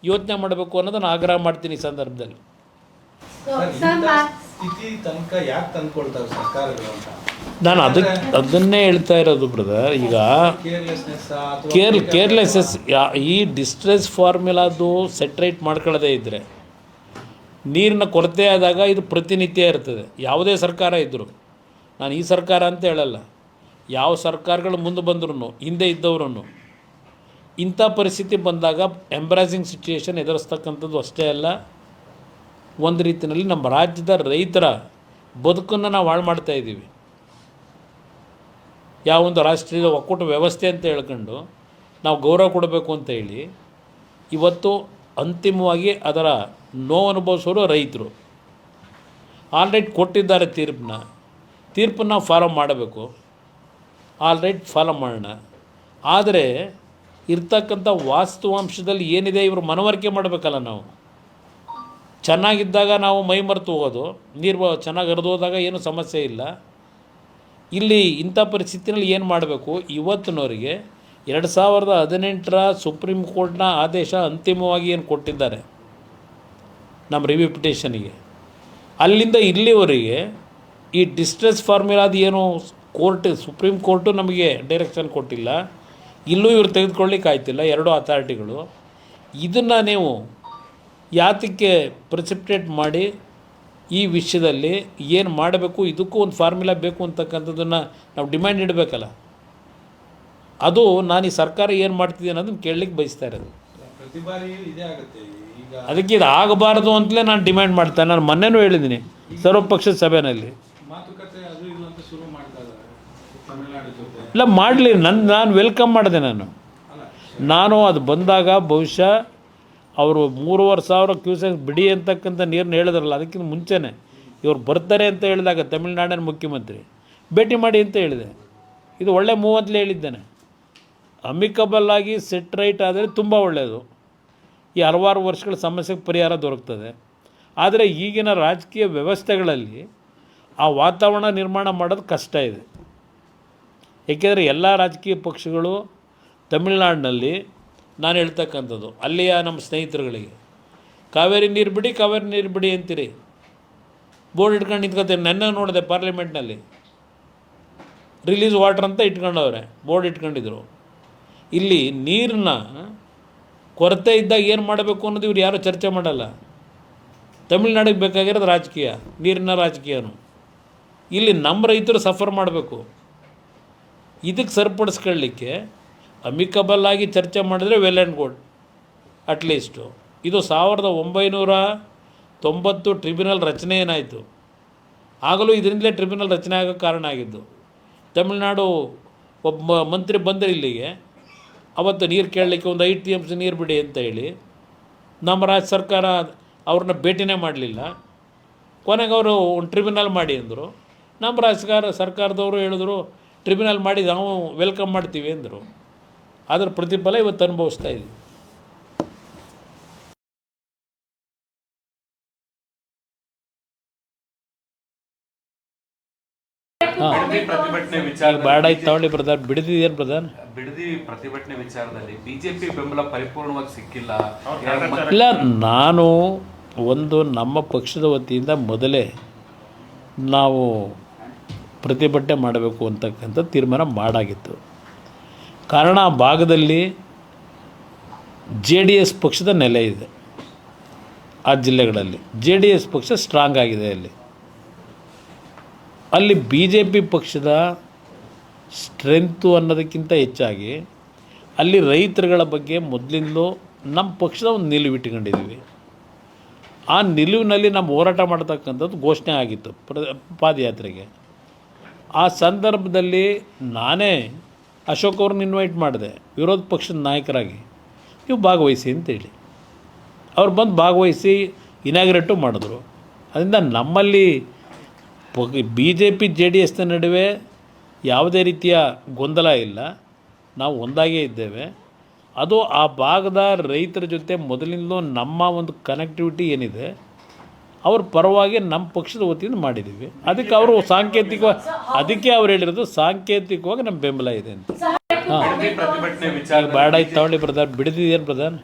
ಯೋಚನೆ ಮಾಡಬೇಕು ಅನ್ನೋದನ್ನು ಆಗ್ರಹ ಮಾಡ್ತೀನಿ ಈ ಸಂದರ್ಭದಲ್ಲಿ. ನಾನು ಅದನ್ನೇ ಹೇಳ್ತಾ ಇರೋದು ಬ್ರದರ್. ಈಗ ಕೇರ್ಲೆಸ್ನೆಸ್ ಈ ಡಿಸ್ಟ್ರೆಸ್ ಫಾರ್ಮುಲಾದು ಸೆಟ್ರೇಟ್ ಮಾಡ್ಕೊಳ್ಳೋದೇ ಇದ್ದರೆ ನೀರಿನ ಕೊರತೆ ಆದಾಗ ಇದು ಪ್ರತಿನಿತ್ಯ ಇರ್ತದೆ. ಯಾವುದೇ ಸರ್ಕಾರ ಇದ್ದರು, ನಾನು ಈ ಸರ್ಕಾರ ಅಂತ ಹೇಳಲ್ಲ, ಯಾವ ಸರ್ಕಾರಗಳು ಮುಂದೆ ಬಂದ್ರೂ ಹಿಂದೆ ಇದ್ದವರು ಇಂಥ ಪರಿಸ್ಥಿತಿ ಬಂದಾಗ ಎಂಬ್ರಾಸಿಂಗ್ ಸಿಚುಯೇಷನ್ ಎದುರಿಸ್ತಕ್ಕಂಥದ್ದು ಅಷ್ಟೇ ಅಲ್ಲ, ಒಂದು ರೀತಿಯಲ್ಲಿ ನಮ್ಮ ರಾಜ್ಯದ ರೈತರ ಬದುಕನ್ನು ನಾವು ಹಾಳು ಮಾಡ್ತಾಯಿದ್ದೀವಿ. ಯಾವೊಂದು ರಾಷ್ಟ್ರೀಯ ಒಕ್ಕೂಟ ವ್ಯವಸ್ಥೆ ಅಂತ ಹೇಳ್ಕೊಂಡು ನಾವು ಗೌರವ ಕೊಡಬೇಕು ಅಂತ ಹೇಳಿ ಇವತ್ತು ಅಂತಿಮವಾಗಿ ಅದರ ನೋವು ಅನುಭವಿಸೋರು ರೈತರು. ಆಲ್ರೈಟ್ ಕೊಟ್ಟಿದ್ದಾರೆ ತೀರ್ಪನ್ನು ಫಾಲೋ ಮಾಡಬೇಕು, ಆಲ್ರೈಟ್ ಫಾಲೋ ಮಾಡೋಣ. ಆದರೆ ಇರ್ತಕ್ಕಂಥ ವಾಸ್ತವಾಂಶದಲ್ಲಿ ಏನಿದೆ ಇವರು ಮನವರಿಕೆ ಮಾಡಬೇಕಲ್ಲ. ನಾವು ಚೆನ್ನಾಗಿದ್ದಾಗ ನಾವು ಮೈ ಮರೆತು ಹೋಗೋದು, ನೀರು ಚೆನ್ನಾಗಿ ಹರಿದೋದಾಗ ಏನೂ ಸಮಸ್ಯೆ ಇಲ್ಲ. ಇಲ್ಲಿ ಇಂಥ ಪರಿಸ್ಥಿತಿನಲ್ಲಿ ಏನು ಮಾಡಬೇಕು, ಇವತ್ತಿನವರಿಗೆ 2018ರ ಸುಪ್ರೀಂ ಕೋರ್ಟ್ನ ಆದೇಶ ಅಂತಿಮವಾಗಿ ಏನು ಕೊಟ್ಟಿದ್ದಾರೆ ನಮ್ಮ ರಿವ್ಯೂ ಪಿಟಿಷನಿಗೆ, ಅಲ್ಲಿಂದ ಇಲ್ಲಿವರೆಗೆ ಈ ಡಿಸ್ಟ್ರೆಸ್ ಫಾರ್ಮುಲಾದ ಏನು ಸುಪ್ರೀಂ ಕೋರ್ಟು ನಮಗೆ ಡೈರೆಕ್ಷನ್ ಕೊಟ್ಟಿಲ್ಲ, ಇಲ್ಲೂ ಇವರು ತೆಗೆದುಕೊಳ್ಳಿಕ್ಕೆ ಆಯ್ತಿಲ್ಲ, 2 ಅಥಾರಿಟಿಗಳು. ಇದನ್ನು ನೀವು ಯಾತಕ್ಕೆ ಪ್ರೆಸಿಪಿಟೇಟ್ ಮಾಡಿ ಈ ವಿಷಯದಲ್ಲಿ ಏನು ಮಾಡಬೇಕು, ಇದಕ್ಕೂ ಒಂದು ಫಾರ್ಮುಲಾ ಬೇಕು ಅಂತಕ್ಕಂಥದ್ದನ್ನು ನಾವು ಡಿಮ್ಯಾಂಡ್ ಇಡಬೇಕಲ್ಲ. ಅದು ನಾನು ಈ ಸರ್ಕಾರ ಏನು ಮಾಡ್ತಿದ್ದೀನಿ ಅನ್ನೋದನ್ನು ಕೇಳಲಿಕ್ಕೆ ಬಯಸ್ತಾ ಇರೋದು. ಪ್ರತಿ ಬಾರಿ ಇದೇ ಆಗುತ್ತೆ. ಈಗ ಅದಕ್ಕೆ ಇದು ಆಗಬಾರ್ದು ಅಂತಲೇ ನಾನು ಡಿಮ್ಯಾಂಡ್ ಮಾಡ್ತೇನೆ. ನಾನು ಮೊನ್ನೆನೂ ಹೇಳಿದ್ದೀನಿ ಸರ್ವಪಕ್ಷದ ಸಭೆಯಲ್ಲಿ. ಮಾತುಕತೆ ಅದು ಇದು ಅಂತ ಶುರು ಮಾಡ್ತಾ ಇದ್ದಾರೆ ತಮಿಳುನಾಡು ಜೊತೆ. ಇಲ್ಲ, ಮಾಡಲಿ, ನಾನು ವೆಲ್ಕಮ್ ಮಾಡಿದೆ. ನಾನು ಅದು ಬಂದಾಗ ಬಹುಶಃ ಅವರು 3,500 ಕ್ಯೂಸೆಕ್ಸ್ ಬಿಡಿ ಅಂತಕ್ಕಂಥ ನೀರನ್ನ ಹೇಳಿದ್ರಲ್ಲ, ಅದಕ್ಕಿಂತ ಮುಂಚೆನೇ ಇವ್ರು ಬರ್ತಾರೆ ಅಂತ ಹೇಳಿದಾಗ ತಮಿಳುನಾಡಿನ ಮುಖ್ಯಮಂತ್ರಿ ಭೇಟಿ ಮಾಡಿ ಅಂತ ಹೇಳಿದೆ. ಇದು ಒಳ್ಳೆ ಮೂವ್ ಅಂತಲೇ ಹೇಳಿದ್ದೇನೆ. ಅಮಿಕಬಲ್ ಆಗಿ ಸೆಟ್ ರೈಟ್ ಆದರೆ ತುಂಬ ಒಳ್ಳೆಯದು. ಈ ಹಲವಾರು ವರ್ಷಗಳ ಸಮಸ್ಯೆಗೆ ಪರಿಹಾರ ದೊರಕ್ತದೆ. ಆದರೆ ಈಗಿನ ರಾಜಕೀಯ ವ್ಯವಸ್ಥೆಗಳಲ್ಲಿ ಆ ವಾತಾವರಣ ನಿರ್ಮಾಣ ಮಾಡೋದು ಕಷ್ಟ ಇದೆ. ಏಕೆಂದರೆ ಎಲ್ಲ ರಾಜಕೀಯ ಪಕ್ಷಗಳು ತಮಿಳುನಾಡಿನಲ್ಲಿ, ನಾನು ಹೇಳ್ತಕ್ಕಂಥದ್ದು ಅಲ್ಲಿಯ ನಮ್ಮ ಸ್ನೇಹಿತರುಗಳಿಗೆ ಕಾವೇರಿ ನೀರು ಬಿಡಿ ಅಂತೀರಿ. ಬೋರ್ಡ್ ಇಟ್ಕೊಂಡು ನಿಂತ್ಕೊತಾರೆ. ನೆನ್ನೆ ನೋಡಿದೆ ಪಾರ್ಲಿಮೆಂಟ್ನಲ್ಲಿ ರಿಲೀಸ್ ವಾಟರ್ ಅಂತ ಇಟ್ಕೊಂಡವ್ರೆ, ಬೋರ್ಡ್ ಇಟ್ಕೊಂಡಿದ್ರು. ಇಲ್ಲಿ ನೀರನ್ನ ಕೊರತೆ ಇದ್ದಾಗ ಏನು ಮಾಡಬೇಕು ಅನ್ನೋದು ಇವ್ರು ಯಾರೂ ಚರ್ಚೆ ಮಾಡಲ್ಲ. ತಮಿಳ್ನಾಡಿಗೆ ಬೇಕಾಗಿರೋದು ರಾಜಕೀಯ, ನೀರಿನ ರಾಜಕೀಯನು. ಇಲ್ಲಿ ನಮ್ಮ ರೈತರು ಸಫರ್ ಮಾಡಬೇಕು. ಇದಕ್ಕೆ ಸರಿಪಡಿಸ್ಕೊಳ್ಳಿಕ್ಕೆ ಅಮಿಕಬಲ್ ಆಗಿ ಚರ್ಚೆ ಮಾಡಿದ್ರೆ ವೆಲ್ ಆ್ಯಂಡ್ ಗುಡ್. ಅಟ್ಲೀಸ್ಟು ಇದು 1990 ಟ್ರಿಬ್ಯುನಲ್ ರಚನೆ ಏನಾಯಿತು, ಆಗಲೂ ಇದರಿಂದಲೇ ಟ್ರಿಬ್ಯುನಲ್ ರಚನೆ ಆಗೋಕ್ಕೆ ಕಾರಣ ಆಗಿದ್ದು. ತಮಿಳ್ನಾಡು ಒಬ್ಬ ಮಂತ್ರಿ ಬಂದರೆ ಇಲ್ಲಿಗೆ ಅವತ್ತು ನೀರು ಕೇಳಲಿಕ್ಕೆ ಒಂದು 5 TMC ನೀರು ಬಿಡಿ ಅಂತ ಹೇಳಿ ನಮ್ಮ ರಾಜ್ಯ ಸರ್ಕಾರ ಅವ್ರನ್ನ ಭೇಟಿನೇ ಮಾಡಲಿಲ್ಲ. ಕೊನೆಗೆ ಅವರು ಒಂದು ಟ್ರಿಬ್ಯುನಲ್ ಮಾಡಿ ಅಂದರು. ನಮ್ಮ ಸರ್ಕಾರದವರು ಹೇಳಿದ್ರು ಟ್ರಿಬ್ಯುನಲ್ ಮಾಡಿ ನಾವು ವೆಲ್ಕಮ್ ಮಾಡ್ತೀವಿ ಅಂದರು. ಅದರ ಪ್ರತಿಫಲ ಇವತ್ತು ಅನುಭವಿಸ್ತಾ ಇದ್ದೀವಿ. ಪ್ರತಿಭಟನೆ ವಿಚಾರ ಬೇಡ ಇತ್ತು ತಗೊಳ್ಳಿ ಬ್ರದರ್, ಬಿಡದಿದೇನು ಬ್ರದರ್? ಬಿಡದಿ ಪ್ರತಿಭಟನೆ ವಿಚಾರದಲ್ಲಿ ಬಿಜೆಪಿ ಬೆಂಬಲ ಪರಿಪೂರ್ಣವಾಗಿ ಸಿಕ್ಕಿಲ್ಲ. ಇಲ್ಲ, ನಾನು ನಮ್ಮ ಪಕ್ಷದ ವತಿಯಿಂದ ಮೊದಲೇ ನಾವು ಪ್ರತಿಭಟನೆ ಮಾಡಬೇಕು ಅಂತಕ್ಕಂಥ ತೀರ್ಮಾನ ಮಾಡಾಗಿತ್ತು. ಕಾರಣ ಆ ಭಾಗದಲ್ಲಿ JDS ಪಕ್ಷದ ನೆಲೆ ಇದೆ. ಆ ಜಿಲ್ಲೆಗಳಲ್ಲಿ JDS ಪಕ್ಷ ಸ್ಟ್ರಾಂಗ್ ಆಗಿದೆ. ಅಲ್ಲಿ BJP ಪಕ್ಷದ ಸ್ಟ್ರೆಂತು ಅನ್ನೋದಕ್ಕಿಂತ ಹೆಚ್ಚಾಗಿ ಅಲ್ಲಿ ರೈತರುಗಳ ಬಗ್ಗೆ ಮೊದಲಿಂದಲೂ ನಮ್ಮ ಪಕ್ಷದ ಒಂದು ನಿಲುವು ಇಟ್ಕೊಂಡಿದ್ದೀವಿ. ಆ ನಿಲುವಿನಲ್ಲಿ ನಮ್ಮ ಹೋರಾಟ ಮಾಡ್ತಕ್ಕಂಥದ್ದು ಘೋಷಣೆ ಆಗಿತ್ತು ಪಾದಯಾತ್ರೆಗೆ. ಆ ಸಂದರ್ಭದಲ್ಲಿ ನಾನೇ ಅಶೋಕ್ ಅವ್ರನ್ನ ಇನ್ವೈಟ್ ಮಾಡಿದೆ ವಿರೋಧ ಪಕ್ಷದ ನಾಯಕರಾಗಿ, ನೀವು ಭಾಗವಹಿಸಿ ಅಂತೇಳಿ. ಅವ್ರು ಬಂದು ಭಾಗವಹಿಸಿ ಇನಾಗ್ರೇಟು ಮಾಡಿದ್ರು. ಅದರಿಂದ ನಮ್ಮಲ್ಲಿ BJP JDS ನಡುವೆ ಯಾವುದೇ ರೀತಿಯ ಗೊಂದಲ ಇಲ್ಲ, ನಾವು ಒಂದಾಗೇ ಇದ್ದೇವೆ. ಅದು ಆ ಭಾಗದ ರೈತರ ಜೊತೆ ಮೊದಲಿಂದಲೂ ನಮ್ಮ ಒಂದು ಕನೆಕ್ಟಿವಿಟಿ ಏನಿದೆ ಅವ್ರ ಪರವಾಗಿ ನಮ್ಮ ಪಕ್ಷದ ವತಿಯಿಂದ ಮಾಡಿದ್ದೀವಿ. ಅದಕ್ಕೆ ಅವರು ಅದಕ್ಕೆ ಅವ್ರು ಹೇಳಿರೋದು ಸಾಂಕೇತಿಕವಾಗಿ ನಮ್ಮ ಬೆಂಬಲ ಇದೆ ಅಂತ. ಪ್ರತಿಭಟನೆ ವಿಚಾರ ಬೇಡ ಇತ್ತು ತಗೊಳ್ಳಿ ಬ್ರದರ್, ಬಿಡದಿದೇನು ಬ್ರದರ್?